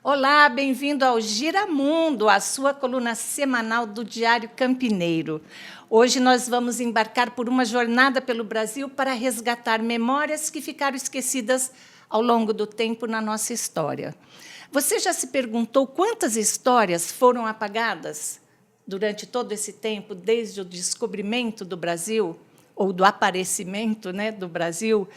Olá, bem-vindo ao Giramundo, a sua coluna semanal do Diário Campineiro. Hoje nós vamos embarcar por uma jornada pelo Brasil para resgatar memórias que ficaram esquecidas ao longo do tempo na nossa história. Você já se perguntou quantas histórias foram apagadas durante todo esse tempo, desde o descobrimento do Brasil, ou do aparecimento, do Brasil?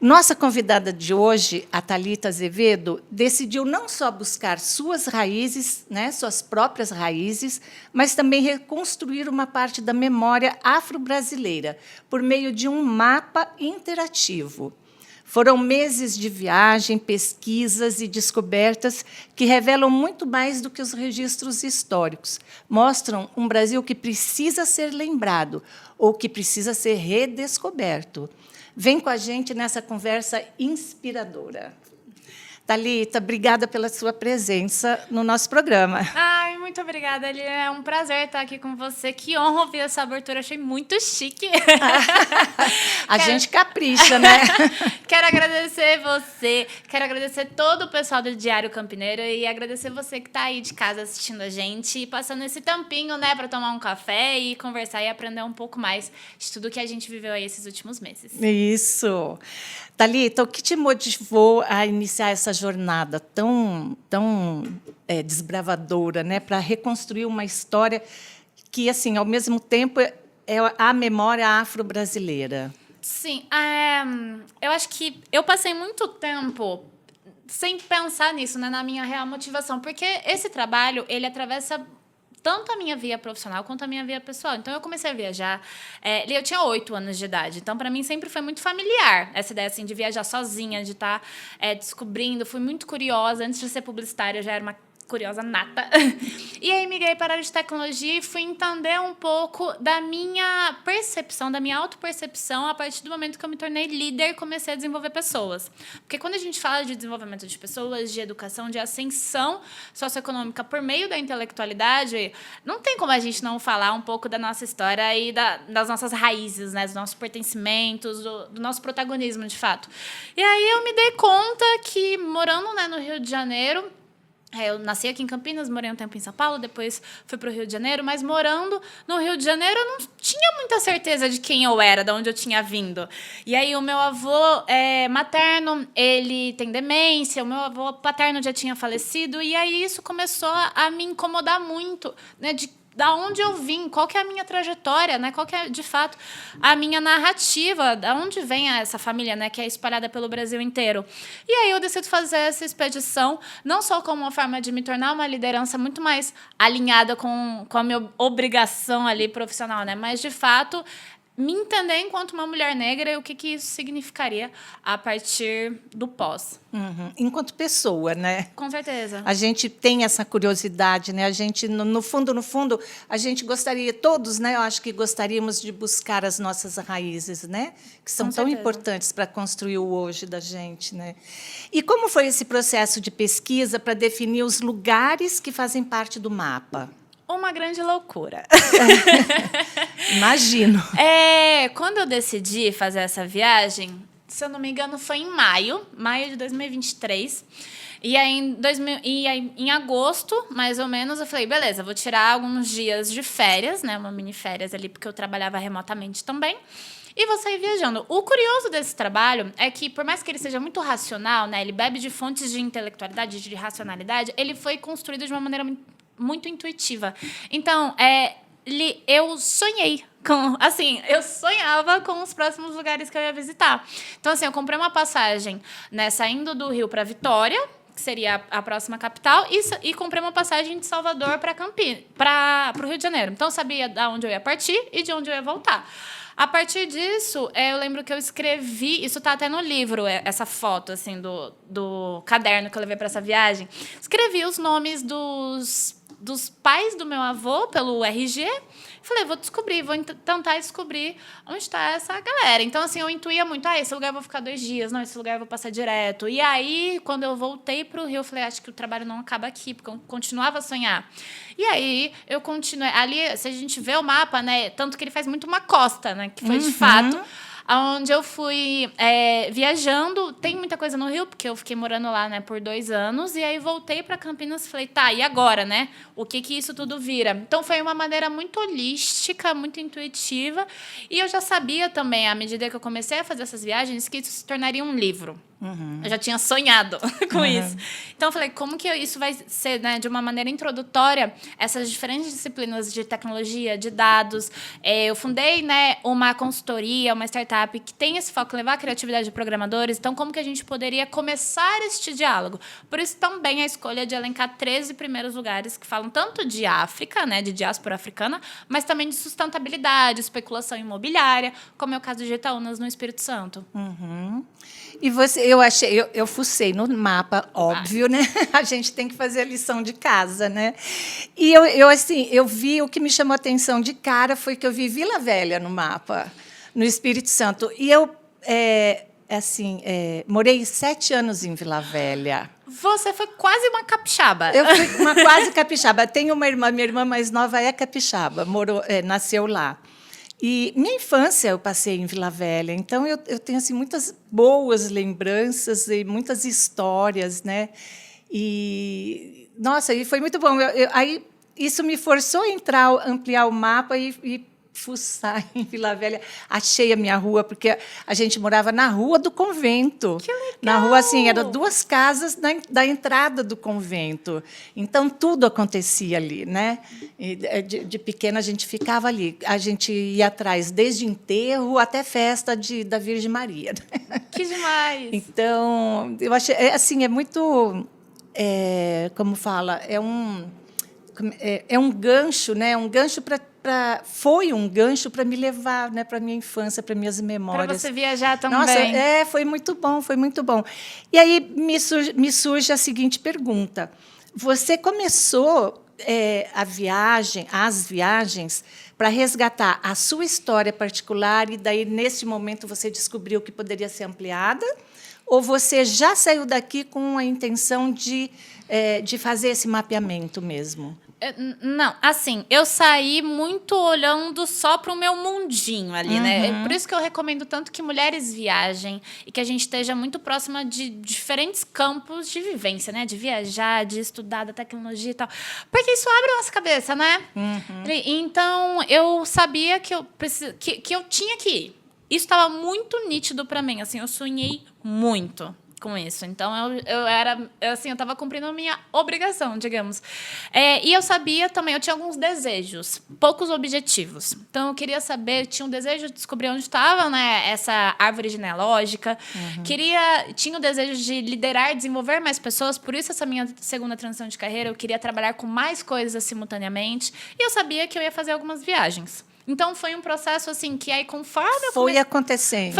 Nossa convidada de hoje, a Thalita Azevedo, decidiu não só buscar suas raízes, suas próprias raízes, mas também reconstruir uma parte da memória afro-brasileira por meio de um mapa interativo. Foram meses de viagem, pesquisas e descobertas que revelam muito mais do que os registros históricos. Mostram um Brasil que precisa ser lembrado ou que precisa ser redescoberto. Vem com a gente nessa conversa inspiradora. Thalita, obrigada pela sua presença no nosso programa. Ai, muito obrigada, Eli. É um prazer estar aqui com você. Que honra ouvir essa abertura, achei muito chique. Gente capricha, né? Quero agradecer você, quero agradecer todo o pessoal do Diário Campineiro e agradecer você que está aí de casa assistindo a gente e passando esse tampinho, para tomar um café e conversar e aprender um pouco mais de tudo que a gente viveu aí esses últimos meses. Isso. Thalita, o que te motivou a iniciar essa jornada tão desbravadora, para reconstruir uma história que, assim, ao mesmo tempo, é a memória afro-brasileira? Sim, eu acho que eu passei muito tempo sem pensar nisso, na minha real motivação, porque esse trabalho, ele atravessa tanto a minha via profissional quanto a minha via pessoal. Então, eu comecei a viajar. Eu tinha 8 anos de idade. Então, para mim, sempre foi muito familiar essa ideia assim, de viajar sozinha, de estar descobrindo. Fui muito curiosa. Antes de ser publicitária, eu já era uma curiosa nata. E aí, migrei para a área de tecnologia e fui entender um pouco da minha percepção, da minha autopercepção, a partir do momento que eu me tornei líder e comecei a desenvolver pessoas. Porque quando a gente fala de desenvolvimento de pessoas, de educação, de ascensão socioeconômica por meio da intelectualidade, não tem como a gente não falar um pouco da nossa história e das nossas raízes, dos nossos pertencimentos, do nosso protagonismo, de fato. E aí eu me dei conta que, morando no Rio de Janeiro, eu nasci aqui em Campinas, morei um tempo em São Paulo, depois fui para o Rio de Janeiro, mas morando no Rio de Janeiro eu não tinha muita certeza de quem eu era, de onde eu tinha vindo. E aí o meu avô materno, ele tem demência, o meu avô paterno já tinha falecido, e aí isso começou a me incomodar muito, da onde eu vim, qual que é a minha trajetória, qual que é, de fato, a minha narrativa, da onde vem essa família, que é espalhada pelo Brasil inteiro. E aí eu decido fazer essa expedição, não só como uma forma de me tornar uma liderança muito mais alinhada com a minha obrigação ali profissional, mas, de fato, me entender enquanto uma mulher negra e o que isso significaria a partir do pós. Uhum. Enquanto pessoa, Com certeza. A gente tem essa curiosidade, A gente, no fundo, a gente gostaria, todos, eu acho que gostaríamos de buscar as nossas raízes, que são tão importantes para construir o hoje da gente, E como foi esse processo de pesquisa para definir os lugares que fazem parte do mapa? Uma grande loucura. Imagino. Quando eu decidi fazer essa viagem, se eu não me engano, foi em maio de 2023. E aí, em agosto, mais ou menos, eu falei, beleza, vou tirar alguns dias de férias, uma mini férias ali, porque eu trabalhava remotamente também. E vou sair viajando. O curioso desse trabalho é que, por mais que ele seja muito racional, ele bebe de fontes de intelectualidade, de racionalidade, ele foi construído de uma maneira muito intuitiva. Então, eu sonhei eu sonhava com os próximos lugares que eu ia visitar. Então, assim, eu comprei uma passagem, saindo do Rio para Vitória, que seria a próxima capital, e comprei uma passagem de Salvador para o Rio de Janeiro. Então, eu sabia de onde eu ia partir e de onde eu ia voltar. A partir disso, eu lembro que eu escrevi, isso está até no livro, essa foto assim, do caderno que eu levei para essa viagem. Escrevi os nomes dos pais do meu avô pelo RG. Falei, vou tentar descobrir onde está essa galera. Então, assim, eu intuía muito, esse lugar eu vou ficar 2 dias, não, esse lugar eu vou passar direto. E aí, quando eu voltei para o Rio, eu falei, acho que o trabalho não acaba aqui, porque eu continuava a sonhar. E aí, eu continuei. Ali, se a gente vê o mapa, tanto que ele faz muito uma costa, que foi, de fato, onde eu fui viajando. Tem muita coisa no Rio, porque eu fiquei morando lá, né, por 2 anos. E aí voltei para Campinas e falei, tá, e agora, né? O que isso tudo vira? Então, foi uma maneira muito holística, muito intuitiva. E eu já sabia também, à medida que eu comecei a fazer essas viagens, que isso se tornaria um livro. Eu já tinha sonhado com isso. Então, eu falei, como que isso vai ser, né, de uma maneira introdutória, essas diferentes disciplinas de tecnologia, de dados. Eu fundei, né, uma consultoria, uma startup que tem esse foco, levar a criatividade de programadores. Então, como que a gente poderia começar este diálogo? Por isso, também a escolha de elencar 13 primeiros lugares que falam tanto de África, né, de diáspora africana, mas também de sustentabilidade, especulação imobiliária, como é o caso de Itaúnas, no Espírito Santo. E eu fucei no mapa, óbvio, né? A gente tem que fazer a lição de casa, né? E eu vi, o que me chamou a atenção de cara foi que eu vi Vila Velha no mapa, no Espírito Santo. E eu, morei 7 anos em Vila Velha. Você foi quase uma capixaba. Eu fui uma quase capixaba. Tenho uma irmã, minha irmã mais nova é capixaba, nasceu lá. E minha infância eu passei em Vila Velha, então eu tenho assim, muitas boas lembranças e muitas histórias, né? E, nossa, e foi muito bom. Aí isso me forçou a ampliar o mapa e fuçar em Vila Velha. Achei a minha rua, porque a gente morava na rua do convento. Que legal! Na rua, assim, eram 2 casas da entrada do convento. Então, tudo acontecia ali, né? E de pequena, a gente ficava ali. A gente ia atrás, desde enterro até festa da Virgem Maria. Que demais! Então, eu achei... assim, é muito... como fala? É um gancho, né? Um gancho foi um gancho para me levar, né, para a minha infância, para minhas memórias. Para você viajar também. Nossa, foi muito bom, foi muito bom. E aí me surge a seguinte pergunta. Você começou as viagens para resgatar a sua história particular e daí, nesse momento, você descobriu que poderia ser ampliada? Ou você já saiu daqui com a intenção de fazer esse mapeamento mesmo? Não, assim, eu saí muito olhando só para o meu mundinho ali, né? É por isso que eu recomendo tanto que mulheres viajem e que a gente esteja muito próxima de diferentes campos de vivência, né? De viajar, de estudar da tecnologia e tal. Porque isso abre a nossa cabeça, né? Então, eu sabia que eu tinha que ir. Isso estava muito nítido para mim, assim, eu sonhei muito com isso. Então, eu estava cumprindo a minha obrigação, digamos. E eu sabia também, eu tinha alguns desejos, poucos objetivos. Então, eu queria saber, tinha um desejo de descobrir onde estava, né, essa árvore genealógica. Tinha o desejo de liderar, desenvolver mais pessoas, por isso essa minha segunda transição de carreira, eu queria trabalhar com mais coisas simultaneamente. E eu sabia que eu ia fazer algumas viagens. Então, foi um processo, assim, que aí, conforme eu Foi acontecendo.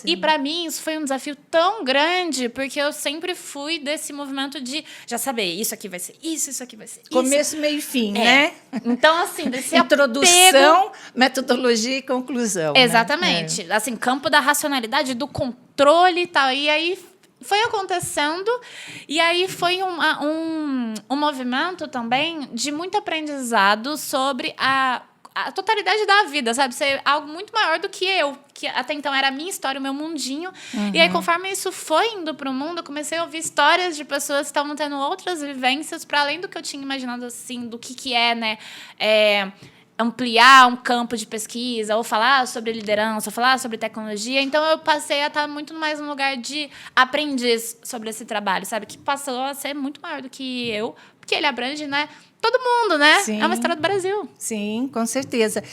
E, para mim, isso foi um desafio tão grande, porque eu sempre fui desse movimento de já saber, isso aqui vai ser isso aqui vai ser isso. Começo, meio e fim, né? Então, assim, desse introdução, metodologia e conclusão. Exatamente. Né? Assim, campo da racionalidade, do controle e tal. E aí foi acontecendo, e aí foi um movimento também de muito aprendizado sobre a totalidade da vida, sabe? Ser algo muito maior do que eu, que até então era a minha história, o meu mundinho. E aí, conforme isso foi indo para o mundo, eu comecei a ouvir histórias de pessoas que estavam tendo outras vivências, para além do que eu tinha imaginado, assim, do que é, né? Ampliar um campo de pesquisa, ou falar sobre liderança, ou falar sobre tecnologia. Então, eu passei a estar muito mais num lugar de aprendiz sobre esse trabalho, sabe? Que passou a ser muito maior do que eu, porque ele abrange, né, todo mundo, né? Sim. É uma história do Brasil. Sim, com certeza.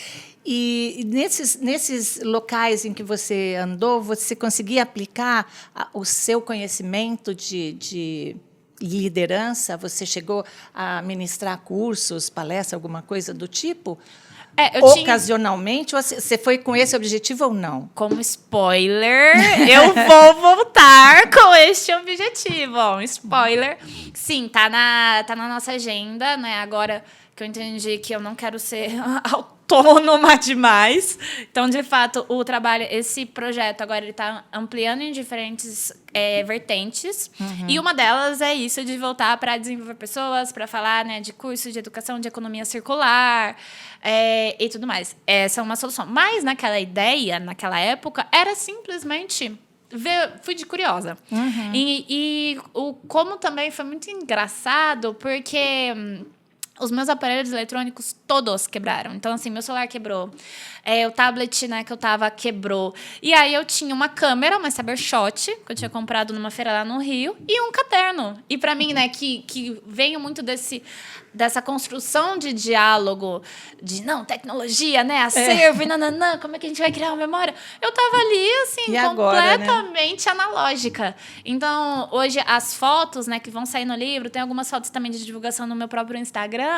E nesses locais em que você andou, você conseguia aplicar o seu conhecimento de liderança? Você chegou a ministrar cursos, palestras, alguma coisa do tipo? Ocasionalmente? Ou você foi com esse objetivo ou não? Como spoiler, eu vou voltar com este objetivo. Spoiler. Sim, tá na nossa agenda, né? Agora que eu entendi que eu não quero ser autônoma demais. Então, de fato, esse projeto agora ele está ampliando em diferentes vertentes. E uma delas é isso de voltar para desenvolver pessoas, para falar, né, de curso de educação de economia circular e tudo mais. Essa é uma solução. Mas naquela época, era simplesmente fui de curiosa. Como também foi muito engraçado, porque os meus aparelhos eletrônicos todos quebraram. Então, assim, meu celular quebrou. O tablet, né, que eu tava quebrou. E aí eu tinha uma câmera, uma Cybershot, que eu tinha comprado numa feira lá no Rio, e um caderno. E para mim, né, que veio muito dessa construção de diálogo, de não, tecnologia, né, acervo, e nananã, como é que a gente vai criar uma memória? Eu tava ali, assim, completamente analógica. Então, hoje, as fotos, né, que vão sair no livro, tem algumas fotos também de divulgação no meu próprio Instagram,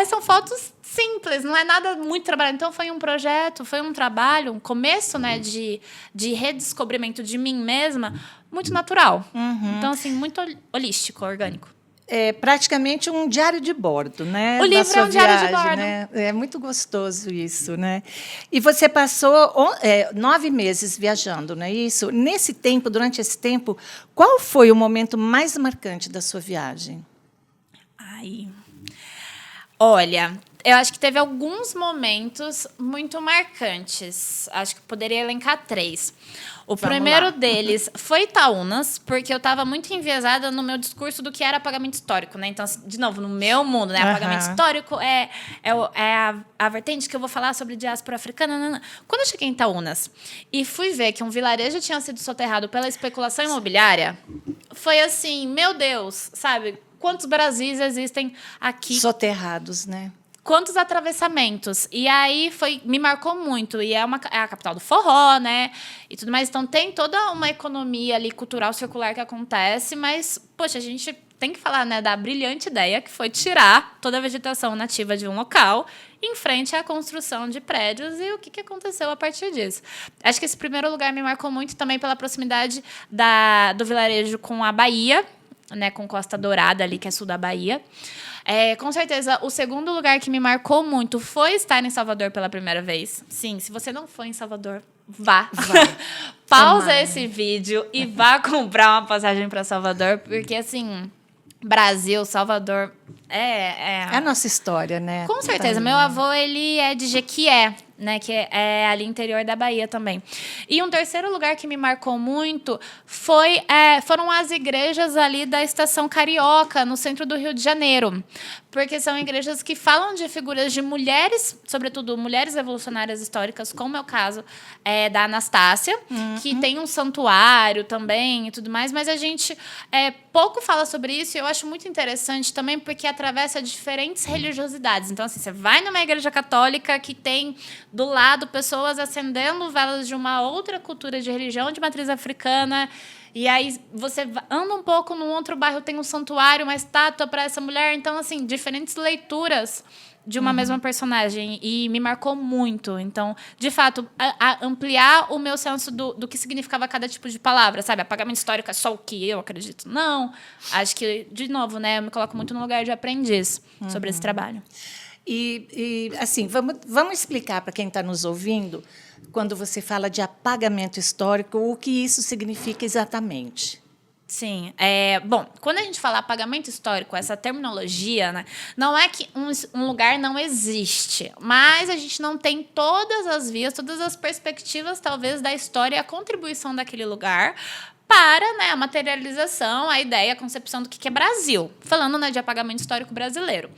são fotos simples, não é nada muito trabalhado. Então, foi um projeto, foi um trabalho, um começo, né, de redescobrimento de mim mesma, muito natural. Então, assim, muito holístico, orgânico. É praticamente um diário de bordo, né? O livro é um diário de bordo. Né? É muito gostoso isso, né? E você passou 9 meses viajando, não é isso? Durante esse tempo, qual foi o momento mais marcante da sua viagem? Olha, eu acho que teve alguns momentos muito marcantes. Acho que poderia elencar 3. O primeiro deles foi Itaúnas, porque eu estava muito enviesada no meu discurso do que era pagamento histórico, né? Então, de novo, no meu mundo, né? Pagamento histórico é a vertente que eu vou falar sobre diáspora africana. Não. Quando eu cheguei em Itaúnas e fui ver que um vilarejo tinha sido soterrado pela especulação imobiliária, foi assim, meu Deus, sabe? Quantos Brasis existem aqui? Soterrados, né? Quantos atravessamentos. E aí me marcou muito. E é a capital do forró, né? E tudo mais. Então, tem toda uma economia ali cultural circular que acontece. Mas, poxa, a gente tem que falar, né, da brilhante ideia que foi tirar toda a vegetação nativa de um local em frente à construção de prédios e o que aconteceu a partir disso. Acho que esse primeiro lugar me marcou muito também pela proximidade do vilarejo com a Bahia, né, com Costa Dourada ali, que é sul da Bahia. Com certeza, o segundo lugar que me marcou muito foi estar em Salvador pela primeira vez. Sim, se você não foi em Salvador, vá. Pausa esse vídeo e vá comprar uma passagem para Salvador, porque, assim, Brasil, Salvador, é a nossa história, né? Com certeza. Meu avô, ele é de Jequié, né, que é ali interior da Bahia também. E um terceiro lugar que me marcou muito foram as igrejas ali da Estação Carioca, no centro do Rio de Janeiro. Porque são igrejas que falam de figuras de mulheres, sobretudo mulheres revolucionárias históricas, como é o caso da Anastácia, que tem um santuário também e tudo mais, mas a gente pouco fala sobre isso e eu acho muito interessante também porque atravessa diferentes religiosidades. Então, assim, você vai numa igreja católica que tem do lado pessoas acendendo velas de uma outra cultura de religião de matriz africana. E aí você anda um pouco num outro bairro, tem um santuário, uma estátua para essa mulher. Então, assim, diferentes leituras de uma mesma personagem. E me marcou muito. Então, de fato, ampliar o meu senso do que significava cada tipo de palavra, sabe? Apagamento histórico é só o que eu acredito. Não. Acho que, de novo, né, eu me coloco muito no lugar de aprendiz sobre esse trabalho. E assim, vamos explicar para quem está nos ouvindo, quando você fala de apagamento histórico, o que isso significa exatamente. Sim. Bom, quando a gente fala apagamento histórico, essa terminologia, né, não é que um lugar não existe, mas a gente não tem todas as vias, todas as perspectivas, talvez, da história e a contribuição daquele lugar para, né, a materialização, a ideia, a concepção do que é Brasil. Falando, né, de apagamento histórico brasileiro.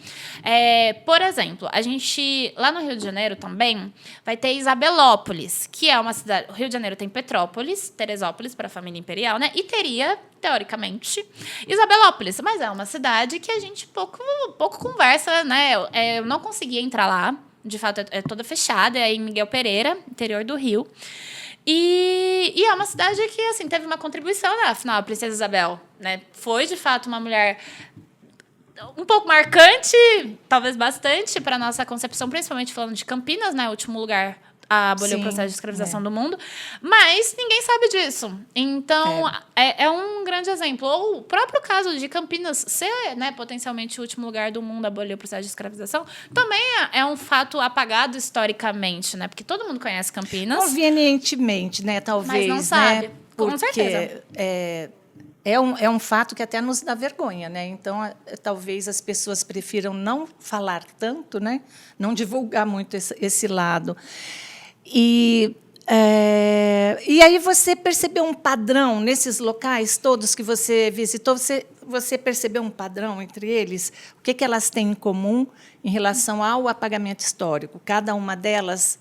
Por exemplo, a gente, lá no Rio de Janeiro também, vai ter Isabelópolis, que é uma cidade... O Rio de Janeiro tem Petrópolis, Teresópolis, para a família imperial, né? E teria, teoricamente, Isabelópolis. Mas é uma cidade que a gente pouco conversa, né? Eu não conseguia entrar lá. De fato, é toda fechada. É em Miguel Pereira, interior do Rio. E é uma cidade que, assim, teve uma contribuição, né? Afinal, a Princesa Isabel, né, foi, de fato, uma mulher um pouco marcante, talvez bastante, para a nossa concepção, principalmente falando de Campinas, né, o último lugar abolir o processo de escravização do mundo, mas ninguém sabe disso. Então, é um grande exemplo. Ou o próprio caso de Campinas ser, né, potencialmente o último lugar do mundo a abolir o processo de escravização, também é um fato apagado historicamente, né? Porque todo mundo conhece Campinas. Convenientemente, né? Talvez, mas não sabe. Né? Com certeza. É um fato que até nos dá vergonha, né? Então, talvez as pessoas prefiram não falar tanto, né? Não divulgar muito esse lado. E aí você percebeu um padrão nesses locais todos que você visitou? Você percebeu um padrão entre eles? O que elas têm em comum em relação ao apagamento histórico? Cada uma delas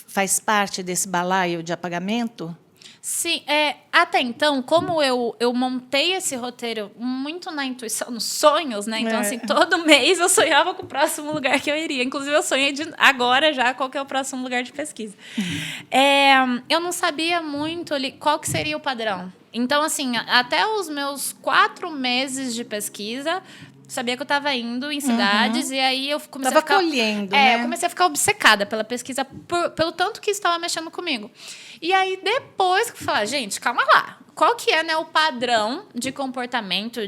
faz parte desse balaio de apagamento? Sim, até então, como eu montei esse roteiro muito na intuição, nos sonhos, né? Então, assim, todo mês eu sonhava com o próximo lugar que eu iria. Inclusive, eu sonhei agora já qual que é o próximo lugar de pesquisa. Eu não sabia muito ali qual que seria o padrão. Então, assim, até os meus 4 meses de pesquisa, sabia que eu estava indo em cidades e aí eu comecei a ficar... colhendo, né? Eu comecei a ficar obcecada pela pesquisa, pelo tanto que estava mexendo comigo. E aí, depois que eu falei, gente, calma lá. Qual que é, né, o padrão de comportamento,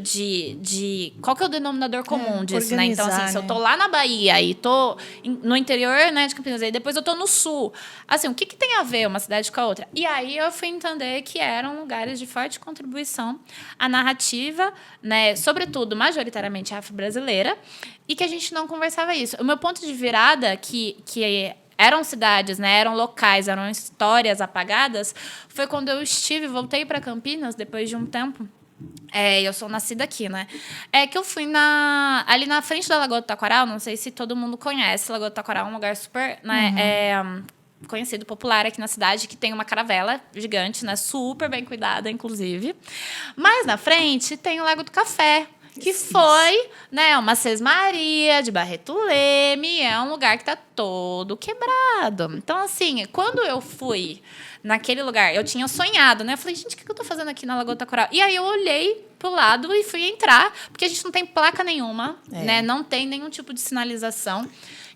qual que é o denominador comum disso, né? Então, assim, se eu tô lá na Bahia e tô no interior, né, de Campinas, e depois eu tô no sul, assim, o que tem a ver uma cidade com a outra? E aí eu fui entender que eram lugares de forte contribuição à narrativa, né, sobretudo, majoritariamente afro-brasileira, e que a gente não conversava isso. O meu ponto de virada, que eram cidades, né, eram locais, eram histórias apagadas, foi quando eu voltei para Campinas, depois de um tempo. Eu sou nascida aqui, né? Que eu fui ali na frente da Lagoa do Taquaral, não sei se todo mundo conhece, Lagoa do Taquaral é um lugar super, né, conhecido, popular aqui na cidade, que tem uma caravela gigante, né, super bem cuidada, inclusive. Mas na frente tem o Lago do Café, que foi, né, uma sesmaria de Barreto Leme, é um lugar que está todo quebrado. Então, assim, quando eu fui naquele lugar, eu tinha sonhado, né? Eu falei, gente, o que eu estou fazendo aqui na Lagoa do Taquaral? E aí eu olhei pro lado e fui entrar, porque a gente não tem placa nenhuma, né? Não tem nenhum tipo de sinalização.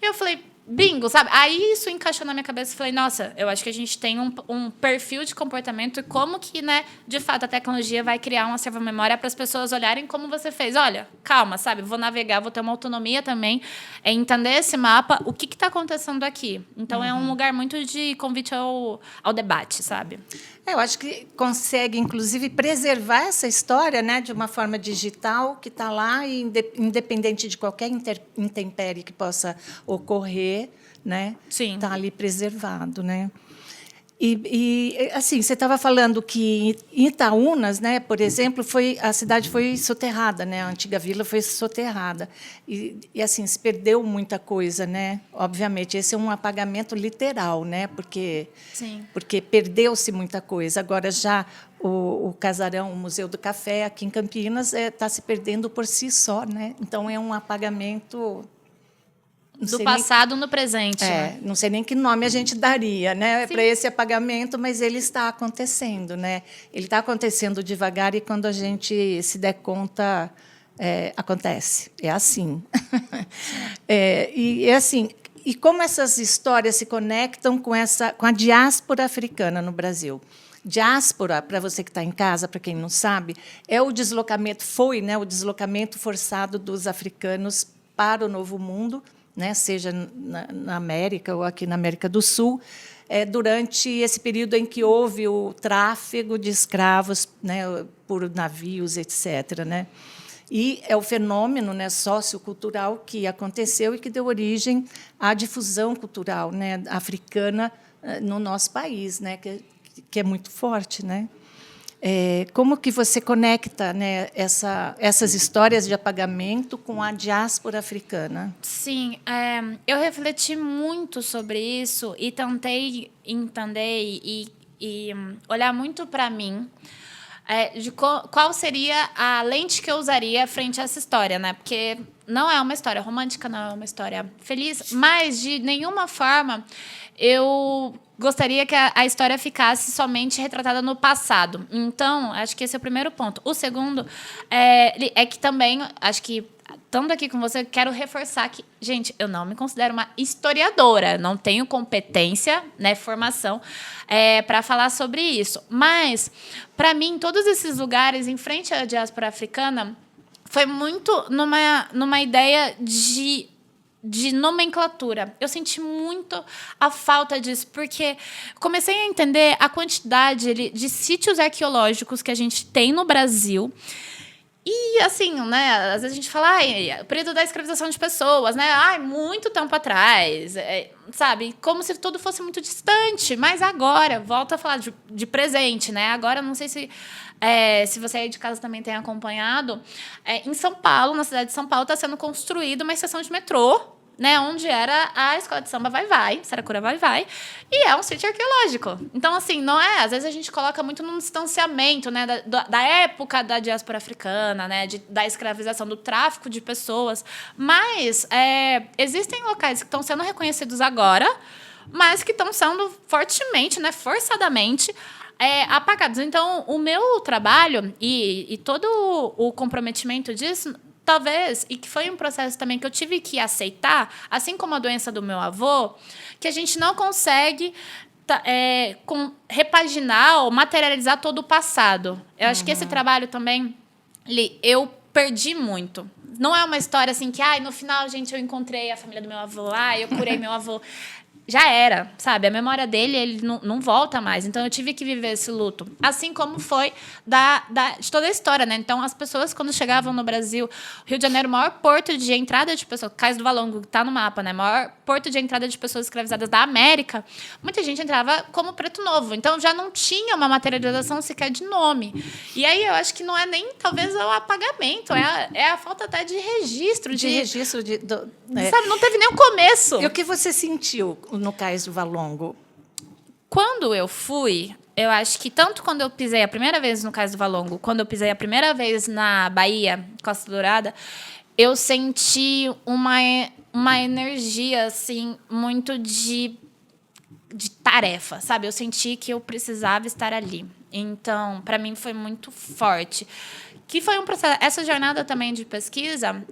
E eu falei, bingo, sabe? Aí isso encaixou na minha cabeça e falei, nossa, eu acho que a gente tem um perfil de comportamento e como que, né, de fato, a tecnologia vai criar um acervo-memória para as pessoas olharem como você fez. Olha, calma, sabe? Vou navegar, vou ter uma autonomia também, entender esse mapa, o que está acontecendo aqui. Então, é um lugar muito de convite ao debate, sabe? Eu acho que consegue, inclusive, preservar essa história, né, de uma forma digital, que está lá, e independente de qualquer intempérie que possa ocorrer, né, está ali preservado, né? E assim, você estava falando que em Itaúnas, né, por exemplo, a cidade foi soterrada, né, a antiga vila foi soterrada. E assim, se perdeu muita coisa, né? Obviamente, esse é um apagamento literal, né, porque perdeu-se muita coisa. Agora, já o casarão, o Museu do Café, aqui em Campinas, está se perdendo por si só, né? Então, é um apagamento... Do passado no presente. Né? Não sei nem que nome a gente daria, né, para esse apagamento, mas ele está acontecendo, né? Ele está acontecendo devagar e quando a gente se der conta, acontece. É assim. E como essas histórias se conectam com a diáspora africana no Brasil? Diáspora, para você que está em casa, para quem não sabe, o deslocamento forçado dos africanos para o Novo Mundo, né, seja na América ou aqui na América do Sul, durante esse período em que houve o tráfego de escravos, né, por navios, etc. Né? E é o fenômeno, né, sociocultural que aconteceu e que deu origem à difusão cultural, né, africana no nosso país, né, que é muito forte, né? Como que você conecta, né, essas histórias de apagamento com a diáspora africana? Sim, eu refleti muito sobre isso e tentei entender e olhar muito para mim de qual seria a lente que eu usaria frente a essa história, né? Porque não é uma história romântica, não é uma história feliz, mas de nenhuma forma eu gostaria que a história ficasse somente retratada no passado. Então, acho que esse é o primeiro ponto. O segundo é que também, acho que estando aqui com você, quero reforçar que, gente, eu não me considero uma historiadora, não tenho competência, né, formação para falar sobre isso. Mas, para mim, todos esses lugares em frente à diáspora africana foi muito numa ideia de nomenclatura. Eu senti muito a falta disso, porque comecei a entender a quantidade de sítios arqueológicos que a gente tem no Brasil. E, assim, né, às vezes a gente fala, o período da escravização de pessoas, né, muito tempo atrás, sabe, como se tudo fosse muito distante, mas agora, volto a falar de presente, né, agora não sei se você aí de casa também tem acompanhado, em São Paulo, na cidade de São Paulo, está sendo construída uma estação de metrô, né, onde era a escola de samba Vai-Vai, Saracura Vai-Vai, e é um sítio arqueológico. Então, assim, não é... Às vezes a gente coloca muito num distanciamento, né, da época da diáspora africana, né, da escravização, do tráfico de pessoas, mas existem locais que estão sendo reconhecidos agora, mas que estão sendo fortemente, né, forçadamente apagados. Então, o meu trabalho e todo o comprometimento disso... Talvez, e que foi um processo também que eu tive que aceitar, assim como a doença do meu avô, que a gente não consegue repaginar ou materializar todo o passado. Eu acho que esse trabalho também, eu perdi muito. Não é uma história assim que, no final, gente, eu encontrei a família do meu avô, eu curei meu avô. Já era, sabe? A memória dele, ele não volta mais. Então, eu tive que viver esse luto. Assim como foi de toda a história, né? Então, as pessoas, quando chegavam no Brasil... Rio de Janeiro, o maior porto de entrada de pessoas... Cais do Valongo, que está no mapa, né? O maior porto de entrada de pessoas escravizadas da América. Muita gente entrava como preto novo. Então, já não tinha uma materialização sequer de nome. E aí, eu acho que não é nem, talvez, o apagamento. É a falta até de registro. De registro. Sabe? Não teve nem o começo. E o que você sentiu no Cais do Valongo? Quando eu fui, eu acho que tanto quando eu pisei a primeira vez no Cais do Valongo, quando eu pisei a primeira vez na Bahia, Costa Dourada, eu senti uma energia, assim, muito de tarefa, sabe? Eu senti que eu precisava estar ali. Então, para mim, foi muito forte. Que foi um processo... Essa jornada também de pesquisa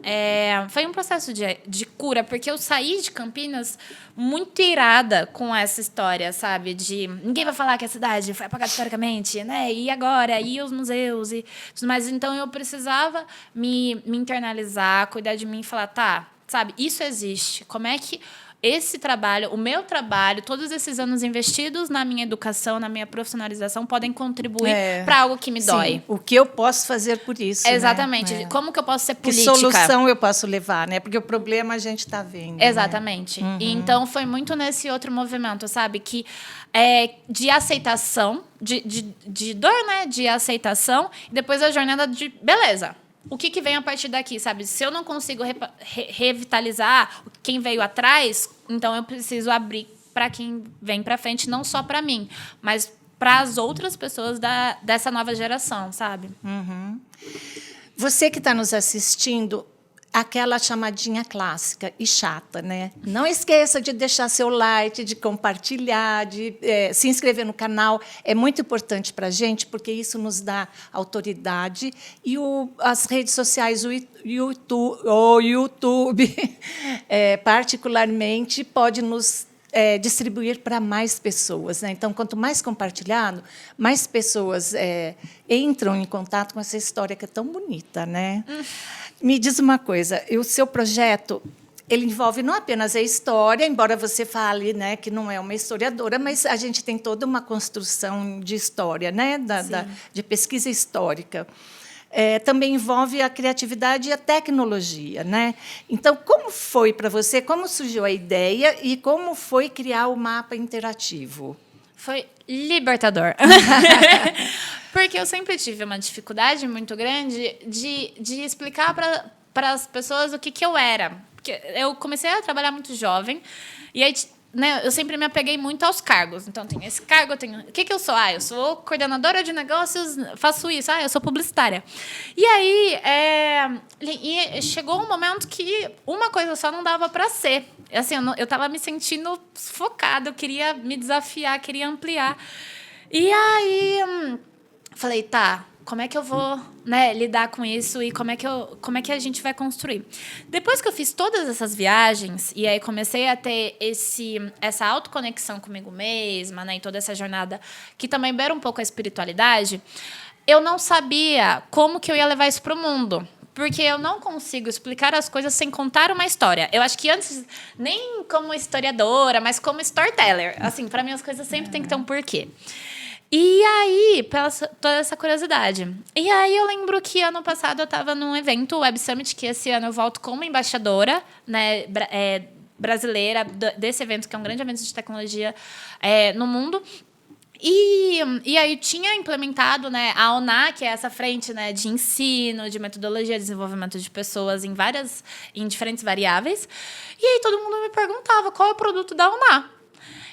foi um processo de cura, porque eu saí de Campinas muito irada com essa história, sabe? De ninguém vai falar que a cidade foi apagada historicamente, né? E agora? E os museus? E tudo mais. Então, eu precisava me internalizar, cuidar de mim e falar, sabe? Isso existe. Como é que... Esse trabalho, o meu trabalho, todos esses anos investidos na minha educação, na minha profissionalização, podem contribuir para algo que me dói. Sim, o que eu posso fazer por isso? Exatamente. Né? Como que eu posso ser política? Que solução eu posso levar, né? Porque o problema a gente está vendo. Exatamente. Né? E então, foi muito nesse outro movimento, sabe? Que de aceitação, de dor, né? De aceitação, e depois a jornada de beleza. O que vem a partir daqui, sabe? Se eu não consigo revitalizar quem veio atrás, então eu preciso abrir para quem vem para frente, não só para mim, mas para as outras pessoas dessa nova geração, sabe? Uhum. Você que está nos assistindo, aquela chamadinha clássica e chata, né? Não esqueça de deixar seu like, de compartilhar, de se inscrever no canal. É muito importante para a gente, porque isso nos dá autoridade. E as redes sociais, o YouTube particularmente, pode nos distribuir para mais pessoas, né? Então, quanto mais compartilhado, mais pessoas entram em contato com essa história que é tão bonita, né? Me diz uma coisa, o seu projeto, ele envolve não apenas a história, embora você fale, né, que não é uma historiadora, mas a gente tem toda uma construção de história, né, de pesquisa histórica. Também envolve a criatividade e a tecnologia, né? Então, como foi para você, como surgiu a ideia e como foi criar o mapa interativo? Foi libertador. Porque eu sempre tive uma dificuldade muito grande de explicar para as pessoas o que eu era. Porque eu comecei a trabalhar muito jovem, e aí, né, eu sempre me apeguei muito aos cargos. Então, tem esse cargo, eu tenho... O que eu sou? Eu sou coordenadora de negócios, faço isso. Eu sou publicitária. E aí, chegou um momento que uma coisa só não dava para ser. Assim, eu estava me sentindo focada, eu queria me desafiar, queria ampliar. E aí, falei, como é que eu vou, né, lidar com isso e como é que a gente vai construir. Depois que eu fiz todas essas viagens e aí comecei a ter essa autoconexão comigo mesma, né, e toda essa jornada que também beira um pouco a espiritualidade, eu não sabia como que eu ia levar isso para o mundo. Porque eu não consigo explicar as coisas sem contar uma história. Eu acho que antes, nem como historiadora, mas como storyteller. Assim, para mim as coisas sempre têm que ter um porquê. E aí, toda essa curiosidade. E aí eu lembro que ano passado eu estava num evento, o Web Summit, que esse ano eu volto como embaixadora, né, brasileira desse evento, que é um grande evento de tecnologia no mundo. E aí tinha implementado, né, a ONA, que é essa frente, né, de ensino, de metodologia, de desenvolvimento de pessoas em diferentes variáveis. E aí todo mundo me perguntava qual é o produto da ONA.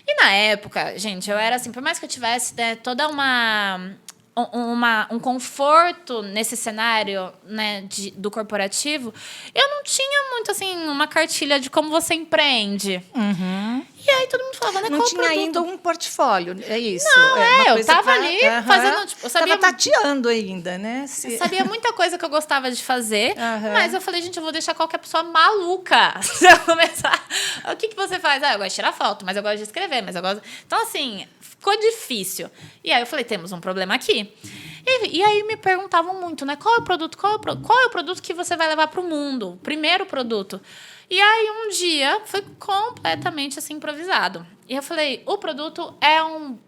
E na época, gente, eu era assim, por mais que eu tivesse, né, toda um conforto nesse cenário, né, do corporativo, eu não tinha muito assim uma cartilha de como você empreende. Uhum. E aí todo mundo falava, né? Não qual tinha produto? ainda um portfólio, é isso? Não, uma eu coisa tava ali fazendo, tipo, eu sabia... Tava tateando ainda, né? Eu sabia muita coisa que eu gostava de fazer, Uhum. mas eu falei, gente, eu vou deixar qualquer pessoa maluca se eu começar. O que você faz? Eu gosto de tirar foto, mas eu gosto de escrever, mas eu gosto... Então, assim, ficou difícil. E aí eu falei, temos um problema aqui. E aí me perguntavam muito, né? Qual é o produto que você vai levar para o mundo? O primeiro produto. E aí um dia foi completamente assim improvisado. E eu falei, o produto é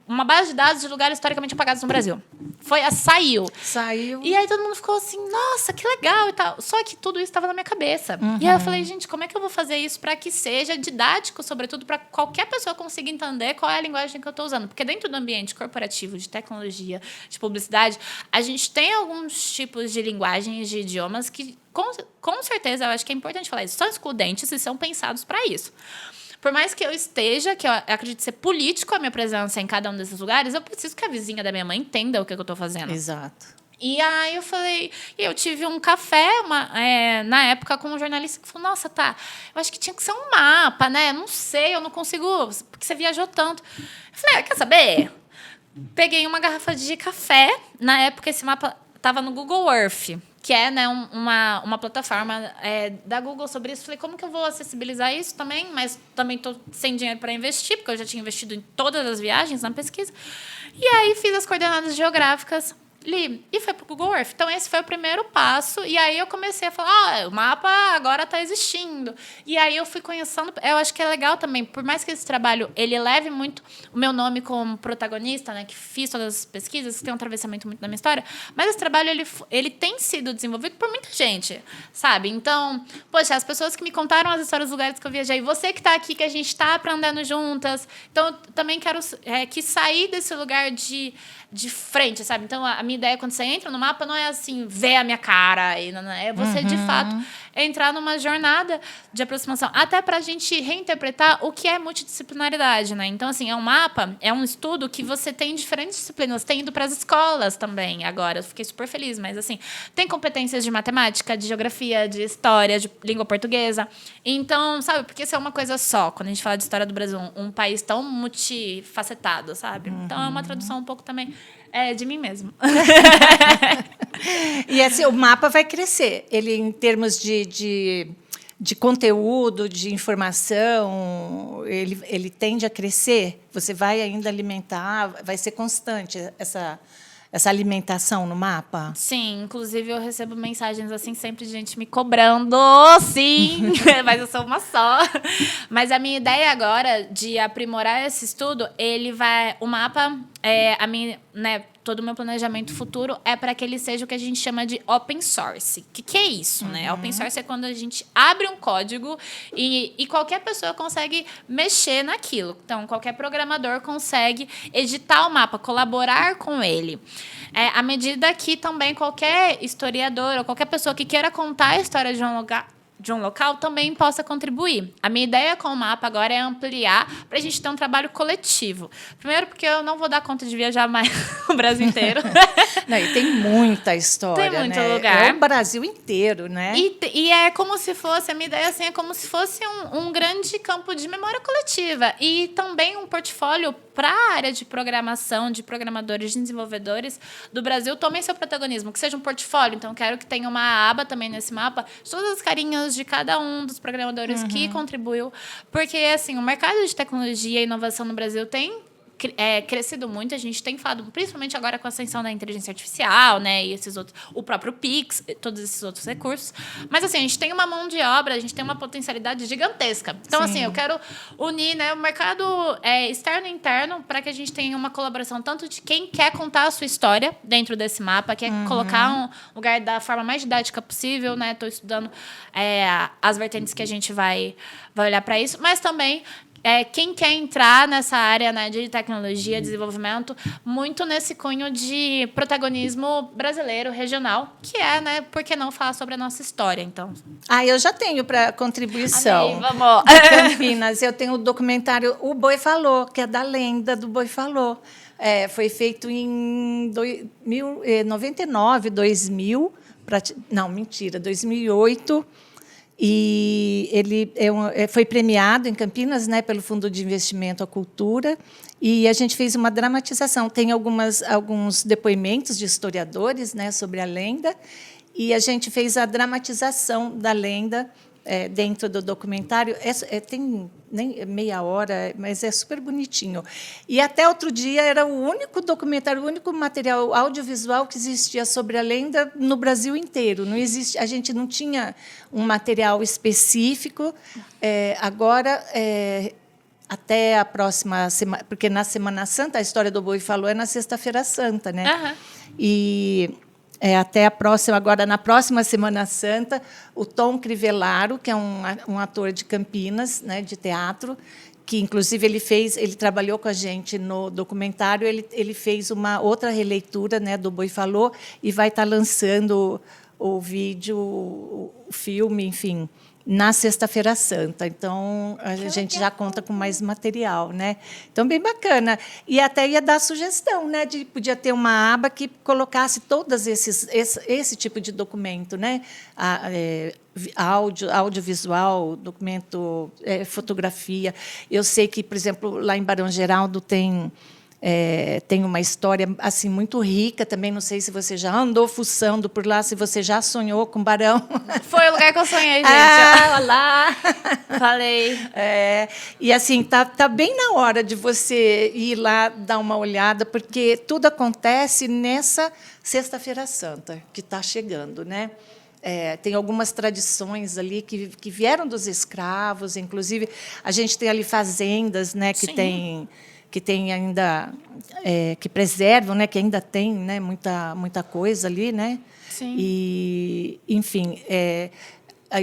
uma base de dados de lugares historicamente apagados no Brasil. Saiu. E aí todo mundo ficou assim, nossa, que legal e tal. Só que tudo isso estava na minha cabeça. Uhum. E aí eu falei, gente, como é que eu vou fazer isso para que seja didático, sobretudo para qualquer pessoa consiga entender qual é a linguagem que eu estou usando? Porque dentro do ambiente corporativo, de tecnologia, de publicidade, a gente tem alguns tipos de linguagens, de idiomas que, com certeza, eu acho que é importante falar isso, são excludentes e são pensados para isso. Por mais que eu acredito ser político a minha presença em cada um desses lugares, eu preciso que a vizinha da minha mãe entenda o que eu estou fazendo. Exato. E aí eu falei... Eu tive um café, na época, com um jornalista que falou, nossa, eu acho que tinha que ser um mapa, né? Não sei, eu não consigo... Porque você viajou tanto. Eu falei, quer saber? Peguei uma garrafa de café. Na época, esse mapa estava no Google Earth, que é, né, uma plataforma da Google sobre isso. Falei, como que eu vou acessibilizar isso também? Mas também estou sem dinheiro para investir, porque eu já tinha investido em todas as viagens na pesquisa. E aí fiz as coordenadas geográficas, li, e foi para o Google Earth. Então, esse foi o primeiro passo. E aí eu comecei a falar, o mapa agora está existindo. E aí eu fui conhecendo... Eu acho que é legal também, por mais que esse trabalho ele leve muito o meu nome como protagonista, né, que fiz todas as pesquisas, que tem um atravessamento muito da minha história, mas esse trabalho ele tem sido desenvolvido por muita gente, sabe? Então, poxa, as pessoas que me contaram as histórias dos lugares que eu viajei, você que está aqui, que a gente está aprendendo juntas. Então, eu também quero que sair desse lugar de frente, sabe? Então, a minha ideia, quando você entra no mapa, não é assim, ver a minha cara. É você, de fato, entrar numa jornada de aproximação. Até para a gente reinterpretar o que é multidisciplinaridade, né? Então, assim, um mapa, é um estudo que você tem diferentes disciplinas. Tem indo para as escolas também, agora. Eu fiquei super feliz, mas, assim, tem competências de matemática, de geografia, de história, de língua portuguesa. Então, sabe? Porque isso é uma coisa só. Quando a gente fala de história do Brasil, um país tão multifacetado, sabe? Então, é uma tradução um pouco também de mim mesmo. E assim, o mapa vai crescer. Ele, em termos de conteúdo, de informação, ele tende a crescer. Você vai ainda alimentar, vai ser constante essa alimentação no mapa? Sim, inclusive eu recebo mensagens assim sempre de gente me cobrando, sim, mas eu sou uma só. Mas a minha ideia agora de aprimorar esse estudo, o mapa, né, todo o meu planejamento futuro é para que ele seja o que a gente chama de open source. O que é isso, né? Open source é quando a gente abre um código e qualquer pessoa consegue mexer naquilo. Então, qualquer programador consegue editar o mapa, colaborar com ele. À medida que também qualquer historiador ou qualquer pessoa que queira contar a história de um local também possa contribuir. A minha ideia com o mapa agora é ampliar para a gente ter um trabalho coletivo. Primeiro, porque eu não vou dar conta de viajar mais o Brasil inteiro. Não, e tem muita história, Tem muito né? lugar. É o Brasil inteiro, né? E é como se fosse, a minha ideia assim, é como se fosse um grande campo de memória coletiva. E também um portfólio para a área de programação, de programadores, de desenvolvedores do Brasil, tomem seu protagonismo, que seja um portfólio. Então, quero que tenha uma aba também nesse mapa, de todas as carinhas de cada um dos programadores que contribuiu. Porque, assim, o mercado de tecnologia e inovação no Brasil tem crescido muito. A gente tem falado, principalmente agora com a ascensão da inteligência artificial, né, e esses outros, o próprio Pix, todos esses outros recursos. Mas, assim, a gente tem uma mão de obra, a gente tem uma potencialidade gigantesca. Então, assim, eu quero unir, né, o mercado externo e interno para que a gente tenha uma colaboração tanto de quem quer contar a sua história dentro desse mapa, quer colocar um lugar da forma mais didática possível, né? Estou estudando as vertentes que a gente vai olhar para isso, mas também quem quer entrar nessa área, né, de tecnologia, desenvolvimento, muito nesse cunho de protagonismo brasileiro, regional, que né, por que não falar sobre a nossa história, então. Eu já tenho para contribuição. Amei, vamos. Em Campinas, eu tenho o documentário O Boi Falou, que é da lenda do Boi Falou. Foi feito em 99, 2000, não, mentira, 2008. E ele foi premiado em Campinas, né, pelo Fundo de Investimento à Cultura, e a gente fez uma dramatização. Tem alguns depoimentos de historiadores, né, sobre a lenda, e a gente fez a dramatização da lenda dentro do documentário. Tem nem meia hora, mas é super bonitinho. E até outro dia era o único documentário, o único material audiovisual que existia sobre a lenda no Brasil inteiro. Não existe, a gente não tinha um material específico. Agora, até a próxima semana, porque na Semana Santa a história do Boi Falou é na Sexta-feira Santa, né? Uhum. E até a próxima, agora na próxima Semana Santa, o Tom Crivellaro, que é um ator de Campinas, né, de teatro, que inclusive ele trabalhou com a gente no documentário, ele fez uma outra releitura, né, do Boi Falou, e vai estar lançando o vídeo, o filme, enfim, na Sexta-feira Santa. Então, a gente já conta com mais material, né? Então, bem bacana. E até ia dar sugestão, né? Podia ter uma aba que colocasse todos esse tipo de documento, né? Audiovisual, documento, fotografia. Eu sei que, por exemplo, lá em Barão Geraldo tem uma história assim muito rica também. Não sei se você já andou fuçando por lá, se você já sonhou com Barão. Foi o lugar que eu sonhei, gente. Olha lá. Falei. E assim, tá bem na hora de você ir lá dar uma olhada, porque tudo acontece nessa Sexta-feira Santa que está chegando, né? Tem algumas tradições ali que vieram dos escravos, inclusive a gente tem ali fazendas, né, que tem ainda que preservam, né, que ainda tem, né, muita coisa ali, né? Sim. E, enfim,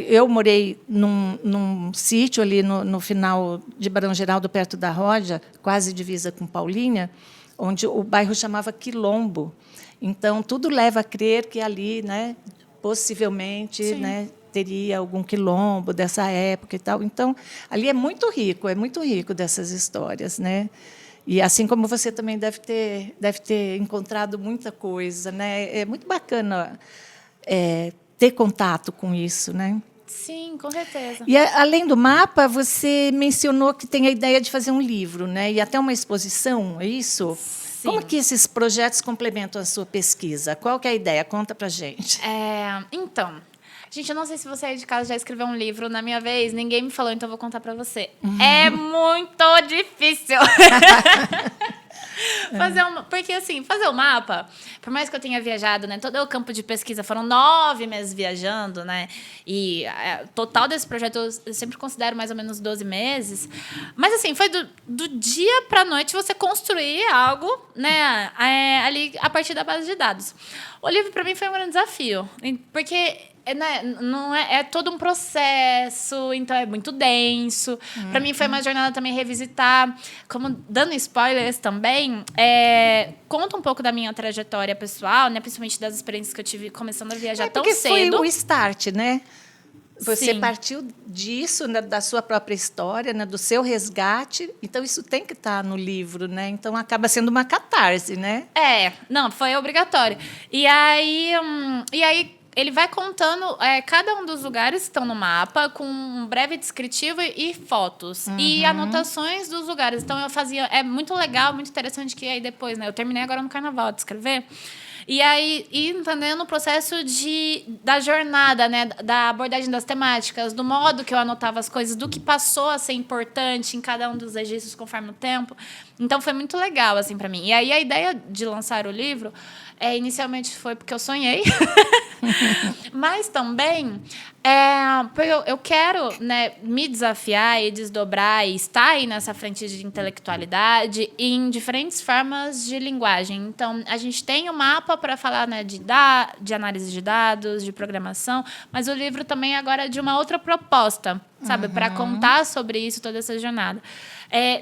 eu morei num sítio ali no final de Barão Geraldo, perto da Roja, quase divisa com Paulínia, onde o bairro chamava Quilombo. Então, tudo leva a crer que ali, né, possivelmente, né, teria algum quilombo dessa época e tal. Então, ali é muito rico dessas histórias, né? E assim como você também deve ter encontrado muita coisa, né? É muito bacana ter contato com isso, né? Sim, com certeza. E além do mapa, você mencionou que tem a ideia de fazer um livro, né? E até uma exposição, é isso? Sim. Como que esses projetos complementam a sua pesquisa? Qual que é a ideia? Conta pra gente. Então, gente, eu não sei se você aí de casa já escreveu um livro. Na minha vez, ninguém me falou, então eu vou contar pra você. É muito difícil. Porque, assim, fazer o mapa, por mais que eu tenha viajado, né, todo o campo de pesquisa, foram 9 meses viajando, né, e total desse projeto eu sempre considero mais ou menos 12 meses, mas, assim, foi do dia para a noite você construir algo, né, ali a partir da base de dados. O livro, para mim, foi um grande desafio, porque não é todo um processo, então é muito denso. Para mim foi uma jornada também revisitar, como dando spoilers também, conta um pouco da minha trajetória pessoal, né, principalmente das experiências que eu tive começando a viajar tão cedo. Foi o start, né? Você Sim. partiu disso, né, da sua própria história, né, do seu resgate. Então, isso tem que estar no livro, né? Então, acaba sendo uma catarse, né? Não, foi obrigatório. E aí ele vai contando cada um dos lugares que estão no mapa com um breve descritivo e fotos e anotações dos lugares. Então eu fazia, é muito legal, muito interessante que aí depois, né? Eu terminei agora no Carnaval de escrever. E aí, entendendo o processo da jornada, né? Da abordagem das temáticas, do modo que eu anotava as coisas, do que passou a ser importante em cada um dos registros conforme o tempo. Então, foi muito legal, assim, para mim. E aí, a ideia de lançar o livro, inicialmente foi porque eu sonhei. Mas também porque eu quero, né, me desafiar e desdobrar e estar aí nessa frente de intelectualidade em diferentes formas de linguagem. Então, a gente tem o mapa para falar, né, de análise de dados, de programação, mas o livro também agora é de uma outra proposta, sabe? Para contar sobre isso, toda essa jornada.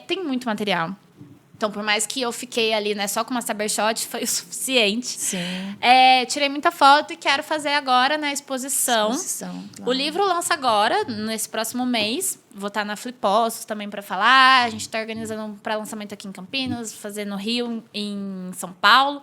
Tem muito material. Então, por mais que eu fiquei ali, né, só com uma Cybershot, foi o suficiente. Sim. Tirei muita foto e quero fazer agora na exposição. Claro. O livro lança agora, nesse próximo mês. Vou estar na Flipostos também para falar. A gente está organizando um pré-lançamento aqui em Campinas, fazer no Rio, em São Paulo.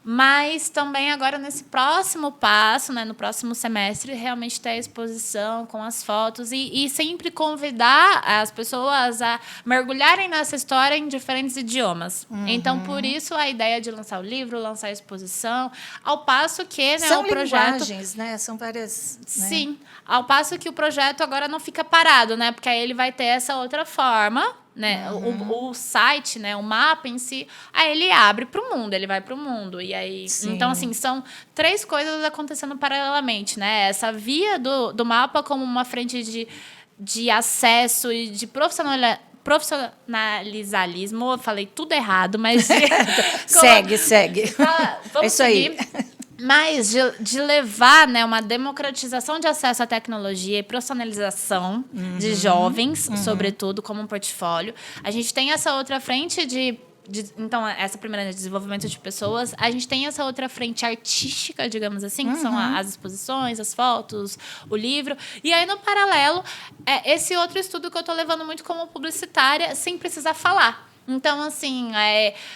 Mas também agora, nesse próximo passo, né, no próximo semestre, realmente ter a exposição com as fotos e sempre convidar as pessoas a mergulharem nessa história em diferentes idiomas. Então, por isso, a ideia de lançar o livro, lançar a exposição, ao passo que, né, São o projeto... linguagens, né? São várias... Né? Sim, ao passo que o projeto agora não fica parado, né? Porque aí ele vai ter essa outra forma, né? O site, né? O mapa em si, aí ele abre para o mundo, ele vai para o mundo. E aí, então, assim, são 3 coisas acontecendo paralelamente, né? Essa via do mapa como uma frente de acesso e de profissionalizalismo. Eu falei tudo errado, mas... Segue. Vamos é isso seguir. aí. Mas de levar, né, uma democratização de acesso à tecnologia e profissionalização de jovens, sobretudo, como um portfólio. A gente tem essa outra frente então, essa primeira de desenvolvimento de pessoas. A gente tem essa outra frente artística, digamos assim, que são as exposições, as fotos, o livro. E aí, no paralelo, esse outro estudo que eu estou levando muito como publicitária, sem precisar falar. Então, assim,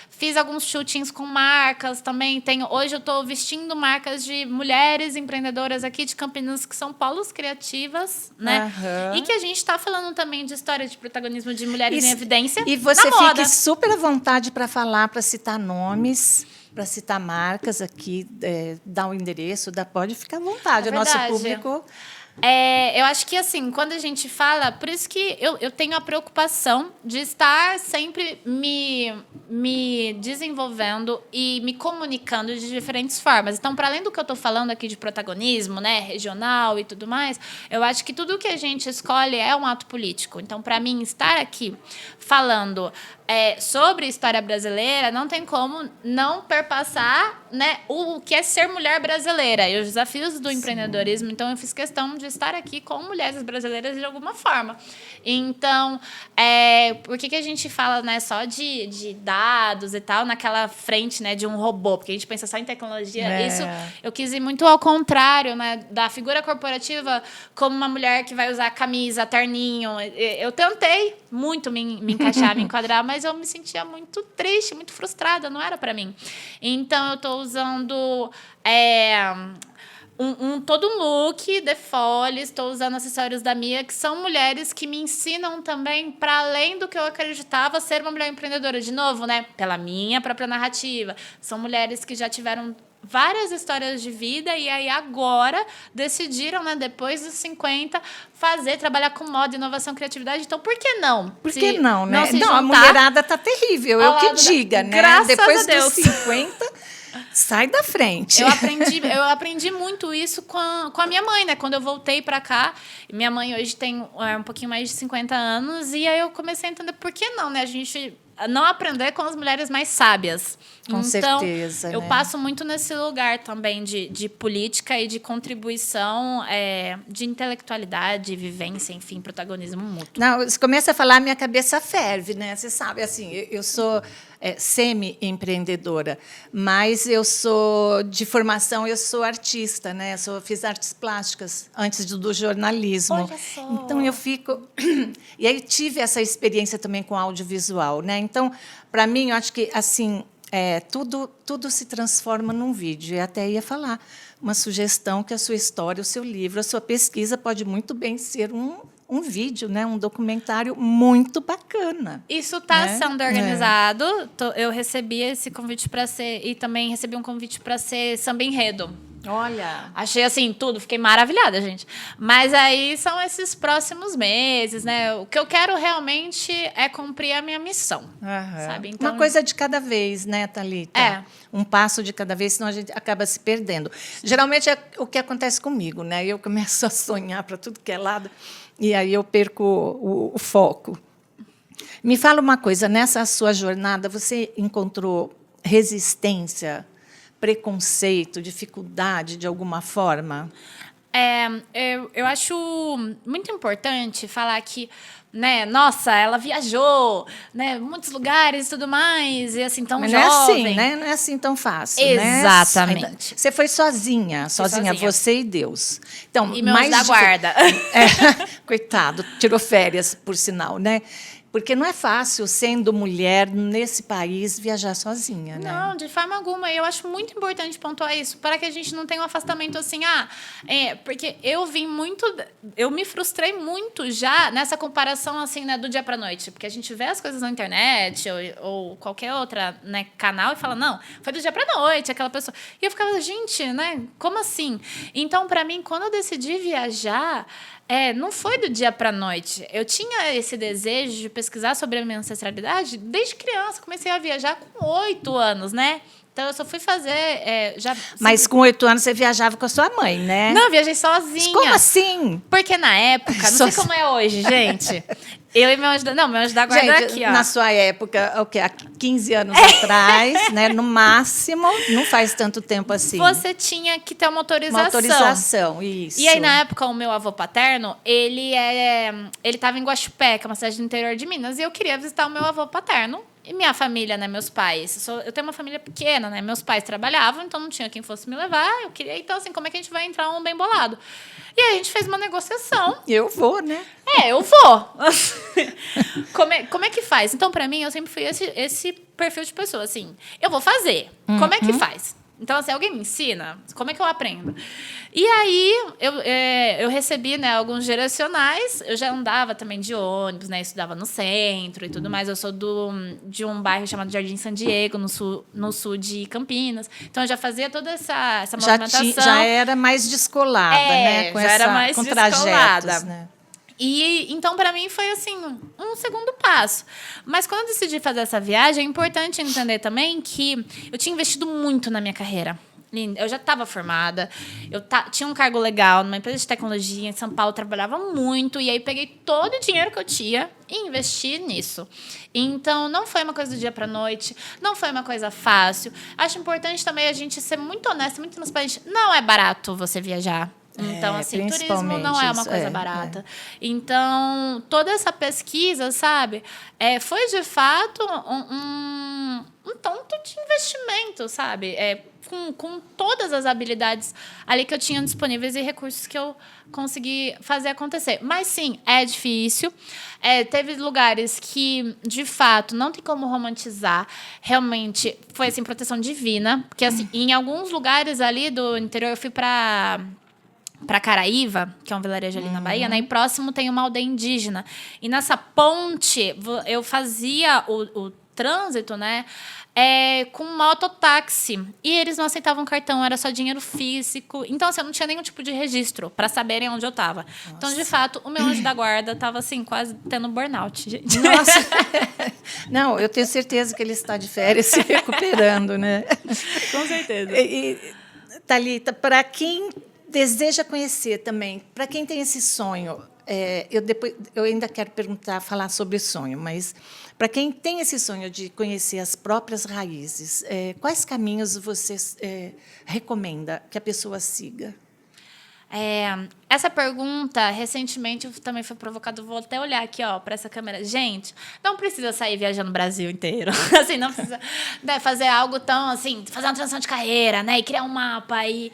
fiz alguns shootings com marcas também. Hoje eu estou vestindo marcas de mulheres empreendedoras aqui de Campinas, que são polos criativas, né? E que a gente está falando também de história de protagonismo de mulheres em evidência. E você na moda. fique super à vontade para falar, para citar nomes, para citar marcas aqui, dar o endereço, pode ficar à vontade. O nosso público... Eu acho que, assim, quando a gente fala... Por isso que eu tenho a preocupação de estar sempre me desenvolvendo e me comunicando de diferentes formas. Então, para além do que eu estou falando aqui de protagonismo, né, regional e tudo mais, eu acho que tudo que a gente escolhe é um ato político. Então, para mim, estar aqui falando sobre história brasileira, não tem como não perpassar, né, o que é ser mulher brasileira e os desafios do empreendedorismo. Então, eu fiz questão de estar aqui com mulheres brasileiras de alguma forma. Então, por que a gente fala, né, só de dados e tal, naquela frente, né, de um robô? Porque a gente pensa só em tecnologia. Isso eu quis ir muito ao contrário, né, da figura corporativa como uma mulher que vai usar camisa, terninho. Eu tentei muito me encaixar, me enquadrar, mas eu me sentia muito triste, muito frustrada, não era para mim. Então, eu estou usando todo um look de Folha, estou usando acessórios da Mia, que são mulheres que me ensinam também, para além do que eu acreditava ser uma mulher empreendedora. De novo, né? Pela minha própria narrativa. São mulheres que já tiveram várias histórias de vida e aí agora decidiram, né, depois dos 50, trabalhar com moda, inovação, criatividade. Então, por que não? Por que não, né? Não, a mulherada tá terrível, eu que diga, né? Graças depois a Deus. dos 50, sai da frente. Eu aprendi muito isso com a minha mãe, né? Quando eu voltei para cá, minha mãe hoje tem um pouquinho mais de 50 anos, e aí eu comecei a entender por que não, né? A gente não aprender com as mulheres mais sábias. Com certeza. Eu passo muito nesse lugar também de política e de contribuição, de intelectualidade, vivência, enfim, protagonismo mútuo. Não, você começa a falar, minha cabeça ferve, né? Você sabe, assim, eu sou semi-empreendedora, mas eu sou, de formação, eu sou artista, né? Fiz artes plásticas antes do jornalismo. Olha só. Então, eu fico... E aí tive essa experiência também com audiovisual, né? Então, para mim, eu acho que, assim, tudo se transforma num vídeo. E até ia falar uma sugestão que a sua história, o seu livro, a sua pesquisa pode muito bem ser um vídeo, né? Um documentário muito bacana. Isso está né? sendo organizado. Eu recebi esse convite para ser... E também recebi um convite para ser samba enredo. Olha! Achei, assim, tudo. Fiquei maravilhada, gente. Mas aí são esses próximos meses, né? O que eu quero realmente é cumprir a minha missão. Sabe? Então, uma coisa de cada vez, né, Thalita? Um passo de cada vez, senão a gente acaba se perdendo. Geralmente é o que acontece comigo, né? Eu começo a sonhar para tudo que é lado e aí eu perco o foco. Me fala uma coisa, nessa sua jornada, você encontrou resistência, preconceito, dificuldade de alguma forma? Eu acho muito importante falar que, né, nossa, ela viajou, né, muitos lugares e tudo mais, e assim, tão Mas jovem. não é assim, né? Não é assim tão fácil. Exatamente. Né? Você foi sozinha, você e Deus. Então, E meu anjo da guarda. Coitado, tirou férias, por sinal, né? Porque não é fácil, sendo mulher, nesse país, viajar sozinha, né? Não, de forma alguma. E eu acho muito importante pontuar isso, para que a gente não tenha um afastamento assim, porque eu me frustrei muito já nessa comparação, assim, né, do dia para noite. Porque a gente vê as coisas na internet ou qualquer outra, né, canal e fala, não, foi do dia para noite, aquela pessoa. E eu ficava, gente, né, como assim? Então, para mim, quando eu decidi viajar, não foi do dia para a noite. Eu tinha esse desejo de pesquisar sobre a minha ancestralidade desde criança. Comecei a viajar com 8 anos, né? Então, eu só fui fazer... Mas com 8 anos você viajava com a sua mãe, né? Não, eu viajei sozinha. Mas como assim? Porque na época, não sei como é hoje, gente. Eu e meu anjo da guarda aqui, ó. Na sua época, o quê? Há 15 anos atrás, né? No máximo, não faz tanto tempo assim. Você tinha que ter uma autorização. Uma autorização, isso. E aí, na época, o meu avô paterno, ele estava em Guaxupé, que é uma cidade do interior de Minas, e eu queria visitar o meu avô paterno. E minha família, né, meus pais, eu tenho uma família pequena, né, meus pais trabalhavam, então não tinha quem fosse me levar, eu queria, então assim, como é que a gente vai entrar um bem bolado? E aí a gente fez uma negociação. Eu vou, né? Eu vou. Como é que faz? Então, para mim, eu sempre fui esse perfil de pessoa, assim, eu vou fazer. Como é que faz? Então, assim, alguém me ensina? Como é que eu aprendo? E aí, eu recebi, né, alguns direcionais. Eu já andava também de ônibus, né? Estudava no centro e tudo mais. Eu sou de um bairro chamado Jardim San Diego, no sul de Campinas. Então, eu já fazia toda essa movimentação. Já era mais descolada, né? Com trajetos, né? E então, para mim, foi assim, um segundo passo. Mas quando eu decidi fazer essa viagem, é importante entender também que eu tinha investido muito na minha carreira. Eu já estava formada, tinha um cargo legal numa empresa de tecnologia em São Paulo, trabalhava muito, e aí peguei todo o dinheiro que eu tinha e investi nisso. Então, não foi uma coisa do dia para a noite, não foi uma coisa fácil. Acho importante também a gente ser muito honesto, muito transparente. Não é barato você viajar. Então, assim, turismo não é uma coisa barata. Então, toda essa pesquisa, sabe, foi, de fato, um tanto de investimento, sabe? Com todas as habilidades ali que eu tinha disponíveis e recursos que eu consegui fazer acontecer. Mas, sim, é difícil. Teve lugares que, de fato, não tem como romantizar. Realmente, foi, assim, proteção divina. Porque, assim, em alguns lugares ali do interior, eu fui para Caraíva, que é um vilarejo ali na Bahia, né? E próximo tem uma aldeia indígena. E nessa ponte, eu fazia o trânsito, né? Com mototáxi. E eles não aceitavam cartão, era só dinheiro físico. Então, assim, eu não tinha nenhum tipo de registro para saberem onde eu estava. Nossa. Então, de fato, o meu anjo da guarda estava, assim, quase tendo burnout, gente. Nossa! Não, eu tenho certeza que ele está de férias se recuperando, né? Com certeza. Thalita, para quem deseja conhecer também, para quem tem esse sonho, eu ainda quero falar sobre sonho, mas para quem tem esse sonho de conhecer as próprias raízes, quais caminhos você recomenda que a pessoa siga? Essa pergunta, recentemente, também foi provocada. Vou até olhar aqui, ó, para essa câmera. Gente, não precisa sair viajando o Brasil inteiro. Assim, não precisa, né, fazer algo tão, assim, fazer uma transição de carreira, né? E criar um mapa e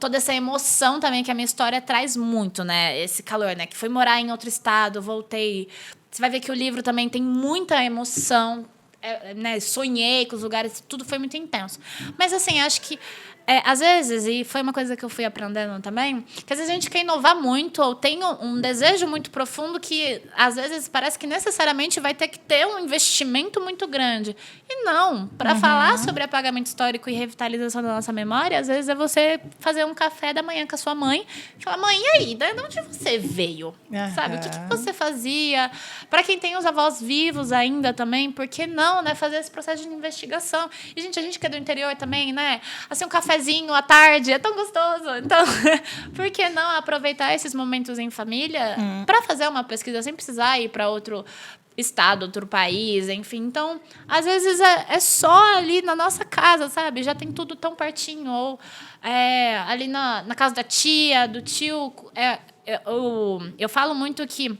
toda essa emoção também que a minha história traz muito, né? Esse calor, né? Que fui morar em outro estado, voltei. Você vai ver que o livro também tem muita emoção. Né? Sonhei com os lugares, tudo foi muito intenso. Mas, assim, acho que às vezes, e foi uma coisa que eu fui aprendendo também, que às vezes a gente quer inovar muito ou tem um desejo muito profundo que, às vezes, parece que necessariamente vai ter que ter um investimento muito grande. E não. Para falar sobre apagamento histórico e revitalização da nossa memória, às vezes é você fazer um café da manhã com a sua mãe e falar, mãe, e aí? De onde você veio? Sabe? O que você fazia? Para quem tem os avós vivos ainda também, por que não, né? Fazer esse processo de investigação. E, gente, a gente que é do interior também, né? Assim, um cafezinho à tarde, é tão gostoso. Então, por que não aproveitar esses momentos em família para fazer uma pesquisa sem precisar ir para outro estado, outro país, enfim. Então, às vezes é só ali na nossa casa, sabe? Já tem tudo tão pertinho. Ou ali na casa da tia, do tio. Eu falo muito que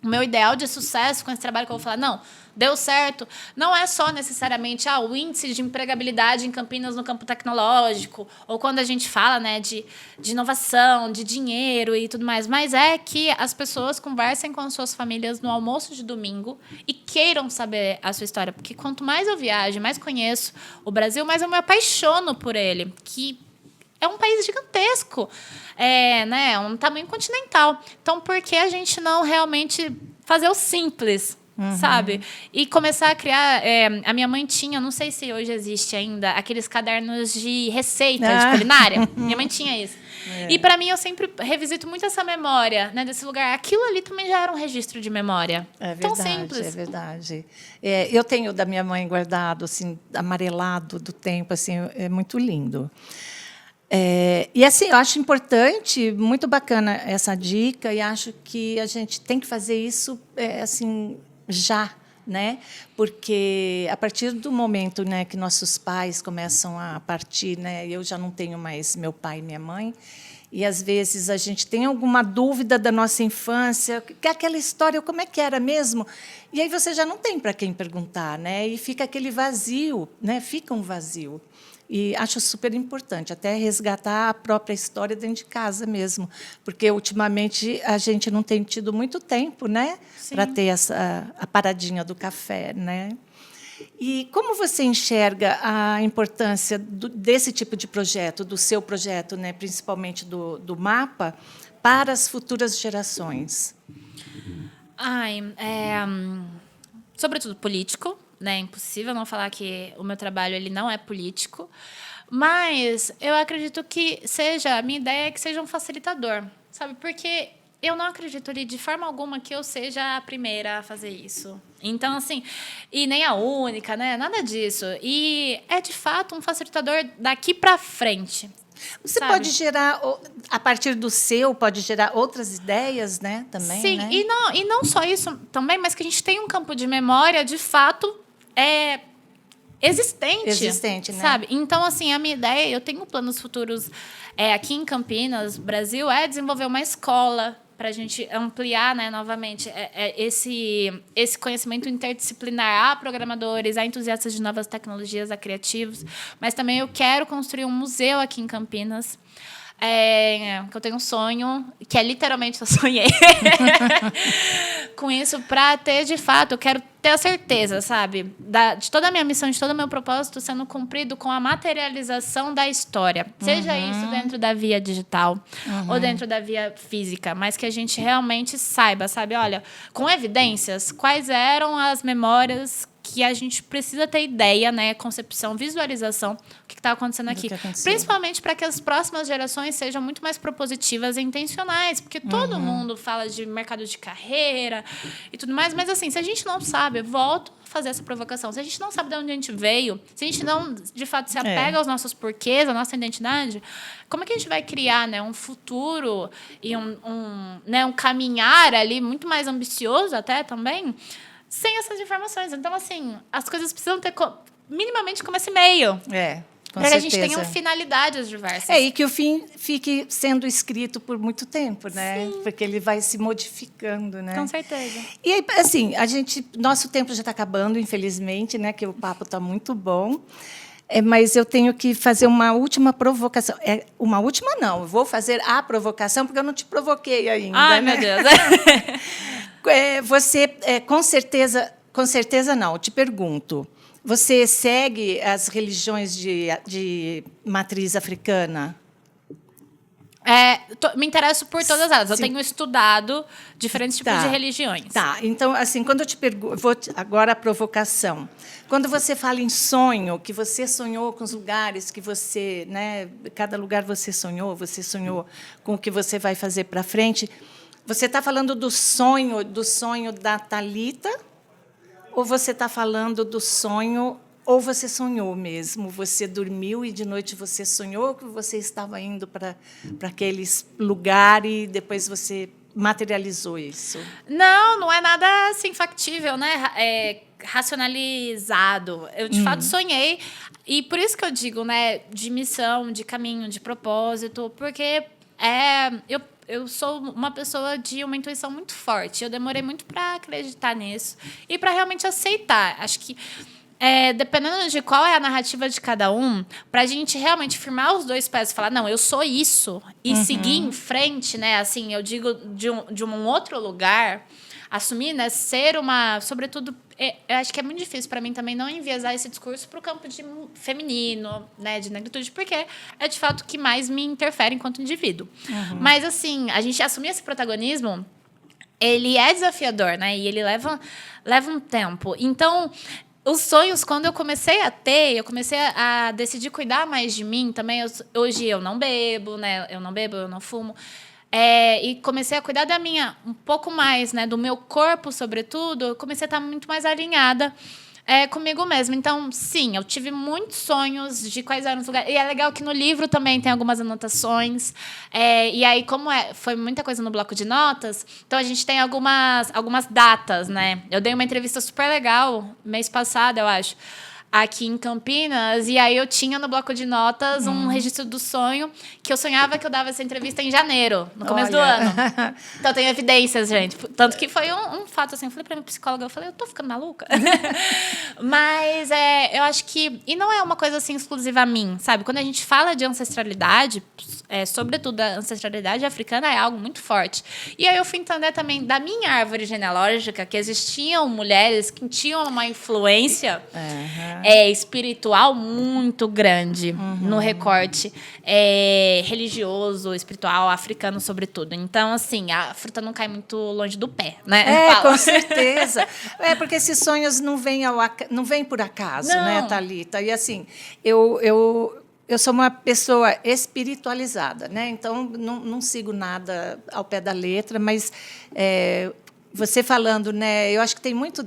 o meu ideal de sucesso com esse trabalho que eu vou falar, não, deu certo, não é só necessariamente o índice de empregabilidade em Campinas no campo tecnológico, ou quando a gente fala, né, de inovação, de dinheiro e tudo mais, mas é que as pessoas conversem com as suas famílias no almoço de domingo e queiram saber a sua história, porque quanto mais eu viajo, mais conheço o Brasil, mais eu me apaixono por ele, que é um país gigantesco, né, um tamanho continental. Então, por que a gente não realmente fazer o simples, sabe? E começar a criar... a minha mãe tinha, não sei se hoje existe ainda, aqueles cadernos de receita de culinária. Minha mãe tinha isso. E, para mim, eu sempre revisito muito essa memória, né, desse lugar. Aquilo ali também já era um registro de memória. É verdade, tão simples. É verdade. Eu tenho da minha mãe guardado, assim, amarelado do tempo, assim, é muito lindo. E assim, eu acho importante, muito bacana essa dica, e acho que a gente tem que fazer isso assim, já, né? Porque a partir do momento, né, que nossos pais começam a partir, né, eu já não tenho mais meu pai e minha mãe, e às vezes a gente tem alguma dúvida da nossa infância, que aquela história, como é que era mesmo? E aí você já não tem para quem perguntar, né? E fica aquele vazio, né? Fica um vazio. E acho super importante até resgatar a própria história dentro de casa mesmo, porque ultimamente a gente não tem tido muito tempo, né, para ter a paradinha do café, né? E como você enxerga a importância desse tipo de projeto, do seu projeto, né, principalmente do mapa, para as futuras gerações? Sobretudo político. Né, é impossível não falar que o meu trabalho ele não é político, mas eu acredito que a minha ideia é que seja um facilitador, sabe? Porque eu não acredito ali de forma alguma que eu seja a primeira a fazer isso. Então, assim, e nem a única, né? Nada disso. E é, de fato, um facilitador daqui para frente. Você pode gerar, a partir do seu, pode gerar outras ideias, né? Também, sim, né? E não só isso também, mas que a gente tem um campo de memória, de fato, existente, né? Sabe? Então, assim, a minha ideia, eu tenho planos futuros aqui em Campinas, Brasil, desenvolver uma escola para a gente ampliar, né, novamente esse conhecimento interdisciplinar a programadores, a entusiastas de novas tecnologias, a criativos. Mas também eu quero construir um museu aqui em Campinas, que eu tenho um sonho, que literalmente eu sonhei com isso, para ter, de fato, eu quero ter a certeza, sabe, de toda a minha missão, de todo o meu propósito sendo cumprido com a materialização da história. Seja isso dentro da via digital ou dentro da via física, mas que a gente realmente saiba, sabe, olha, com evidências, quais eram as memórias que a gente precisa ter ideia, né, concepção, visualização, o que está acontecendo aqui. Principalmente para que as próximas gerações sejam muito mais propositivas e intencionais, porque todo mundo fala de mercado de carreira e tudo mais, mas assim, se a gente não sabe, volto a fazer essa provocação, se a gente não sabe de onde a gente veio, se a gente não, de fato, se apega aos nossos porquês, à nossa identidade, como é que a gente vai criar, né, um futuro e um caminhar ali muito mais ambicioso até também, sem essas informações? Então, assim, as coisas precisam ter minimamente começo e meio. Para que a gente tenha finalidades diversas. E que o fim fique sendo escrito por muito tempo, né? Sim. Porque ele vai se modificando, né? Com certeza. E aí, assim, nosso tempo já está acabando, infelizmente, né? Que o papo está muito bom. Mas eu tenho que fazer uma última provocação. Uma última, não. Eu vou fazer a provocação, porque eu não te provoquei ainda. Ai, né? meu Deus. Você, com certeza não. Eu te pergunto. Você segue as religiões de matriz africana? Me interesso por todas elas. Eu Sim. tenho estudado diferentes tipos de religiões. Tá. Então, assim, quando eu te pergunto... Agora a provocação. Quando você fala em sonho, que você sonhou com os lugares que você... né, cada lugar você sonhou com o que você vai fazer para frente. Você está falando do sonho da Thalita? Ou você está falando do sonho... Ou você sonhou mesmo? Você dormiu e de noite você sonhou que você estava indo para aquele lugar e depois você materializou isso? Não é nada assim factível, né? Racionalizado. Eu, de fato, sonhei. E por isso que eu digo, né? De missão, de caminho, de propósito. Porque eu sou uma pessoa de uma intuição muito forte. Eu demorei muito para acreditar nisso e para realmente aceitar. Acho que dependendo de qual é a narrativa de cada um, para a gente realmente firmar os dois pés e falar, não, eu sou isso, e seguir em frente, né? Assim, eu digo de um outro lugar, assumir, né? Ser uma... Sobretudo, eu acho que é muito difícil para mim também não enviesar esse discurso para o campo de feminino, né? De negritude, porque é de fato o que mais me interfere enquanto indivíduo. Mas, assim, a gente assumir esse protagonismo, ele é desafiador, né? E ele leva um tempo. Então... Os sonhos, quando eu comecei a decidir cuidar mais de mim também. Hoje eu não bebo, né? Eu não fumo. E comecei a cuidar um pouco mais, né? Do meu corpo, sobretudo. Eu comecei a estar muito mais alinhada comigo mesma. Então, sim, eu tive muitos sonhos de quais eram os lugares. E é legal que no livro também tem algumas anotações. E aí, como foi muita coisa no bloco de notas, então a gente tem algumas datas, né? Eu dei uma entrevista super legal, mês passado, eu acho, aqui em Campinas, e aí eu tinha no bloco de notas um registro do sonho, que eu sonhava que eu dava essa entrevista em janeiro, no começo do ano. Então, eu tenho evidências, gente. Tanto que foi um fato, assim, eu falei pra minha psicóloga, eu tô ficando maluca? Mas eu acho que... E não é uma coisa, assim, exclusiva a mim, sabe? Quando a gente fala de ancestralidade, sobretudo a ancestralidade africana, é algo muito forte. E aí eu fui entender também da minha árvore genealógica que existiam mulheres que tinham uma influência... espiritual muito grande no recorte religioso, espiritual, africano, sobretudo. Então, assim, a fruta não cai muito longe do pé, né? Com certeza. Porque esses sonhos não vêm por acaso, não. Né, Thalita? E, assim, eu sou uma pessoa espiritualizada, né? Então, não sigo nada ao pé da letra, mas... Você falando, né? Eu acho que tem muito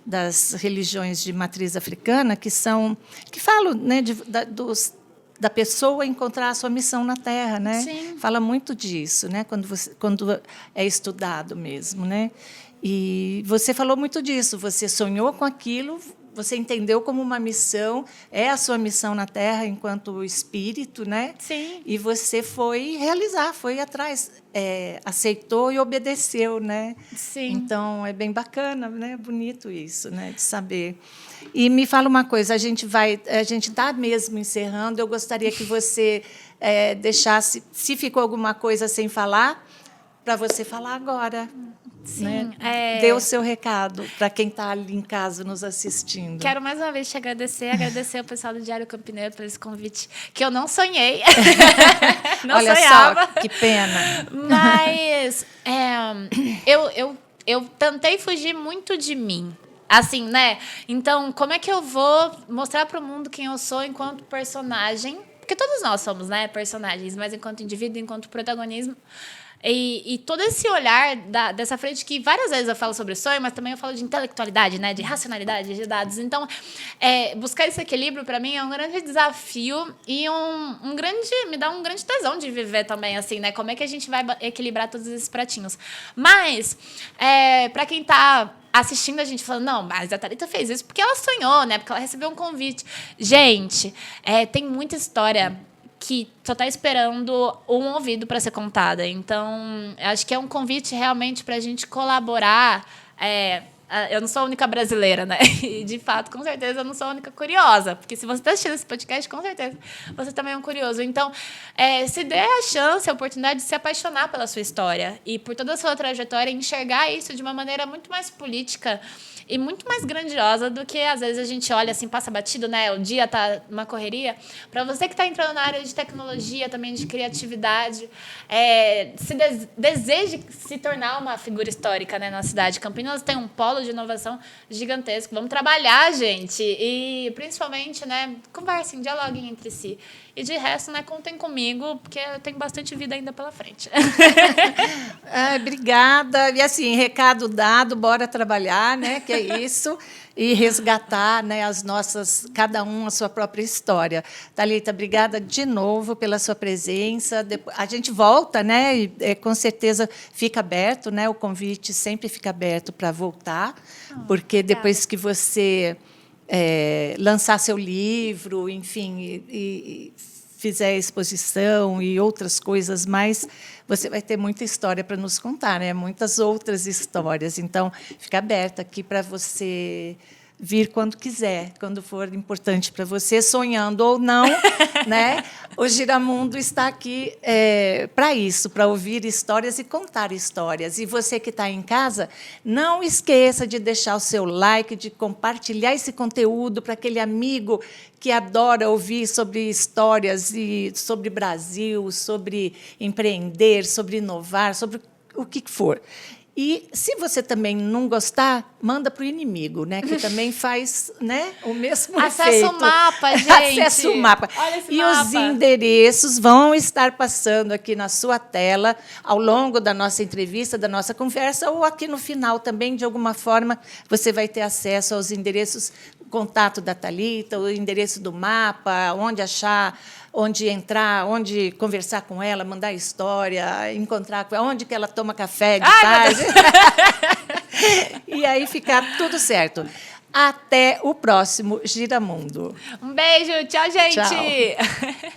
das religiões de matriz africana que falam, né, da pessoa encontrar a sua missão na Terra, né? Sim. Fala muito disso, né? Quando é estudado mesmo, né? E você falou muito disso. Você sonhou com aquilo. Você entendeu como uma missão, a sua missão na Terra enquanto espírito, né? Sim. E você foi realizar, foi atrás, aceitou e obedeceu, né? Sim. Então, é bem bacana, né? Bonito isso, né? De saber. E me fala uma coisa, a gente está mesmo encerrando, eu gostaria que você deixasse, se ficou alguma coisa sem falar, para você falar agora. Sim, né? Dê o seu recado para quem está ali em casa nos assistindo. Quero mais uma vez te agradecer ao pessoal do Diário Campineiro por esse convite, que eu não sonhei. Não Olha sonhava. Só, que pena. Mas eu tentei fugir muito de mim. Assim, né? Então, como é que eu vou mostrar para o mundo quem eu sou enquanto personagem? Porque todos nós somos, né, personagens, mas enquanto indivíduo, enquanto protagonismo. E todo esse olhar dessa frente que várias vezes eu falo sobre sonho, mas também eu falo de intelectualidade, né, de racionalidade, de dados. Então, buscar esse equilíbrio, para mim, é um grande desafio e me dá um grande tesão de viver também, assim, né? Como é que a gente vai equilibrar todos esses pratinhos? Mas, para quem está assistindo a gente falando, não, mas a Thalita fez isso porque ela sonhou, né? Porque ela recebeu um convite. Gente, tem muita história que só está esperando um ouvido para ser contada. Então, acho que é um convite realmente para a gente colaborar. Eu não sou a única brasileira, né? E, de fato, com certeza, eu não sou a única curiosa. Porque se você está assistindo esse podcast, com certeza, você também é um curioso. Então, se dê a chance, a oportunidade de se apaixonar pela sua história e por toda a sua trajetória, enxergar isso de uma maneira muito mais política e muito mais grandiosa do que, às vezes, a gente olha assim, passa batido, né? O dia tá uma correria. Para você que está entrando na área de tecnologia, também de criatividade, deseje se tornar uma figura histórica, né, na cidade. Campinas tem um polo de inovação gigantesco. Vamos trabalhar, gente. E, principalmente, né, conversem, dialoguem entre si. E, de resto, né, contem comigo, porque eu tenho bastante vida ainda pela frente. Obrigada. E, assim, recado dado, bora trabalhar, né, que é isso, e resgatar, né, cada um a sua própria história. Thalita, obrigada de novo pela sua presença. A gente volta, né, e com certeza fica aberto, né, o convite sempre fica aberto para voltar, porque depois que você lançar seu livro, enfim, e fizer exposição e outras coisas mais, você vai ter muita história para nos contar, né? Muitas outras histórias. Então, fica aberta aqui para você vir quando quiser, quando for importante para você, sonhando ou não, né? O Giramundo está aqui para isso, para ouvir histórias e contar histórias. E você que está em casa, não esqueça de deixar o seu like, de compartilhar esse conteúdo para aquele amigo que adora ouvir sobre histórias e sobre Brasil, sobre empreender, sobre inovar, sobre o que for. E, se você também não gostar, manda para o inimigo, né? Que também faz, né, o mesmo efeito. Acessa o mapa, gente. Acessa o mapa. Olha esse e mapa. Os endereços vão estar passando aqui na sua tela ao longo da nossa entrevista, da nossa conversa, ou aqui no final também, de alguma forma, você vai ter acesso aos endereços, o contato da Thalita, o endereço do mapa, onde achar, onde entrar, onde conversar com ela, mandar história, encontrar com ela, onde que ela toma café de tarde. E aí ficar tudo certo. Até o próximo Giramundo. Um beijo. Tchau, gente. Tchau.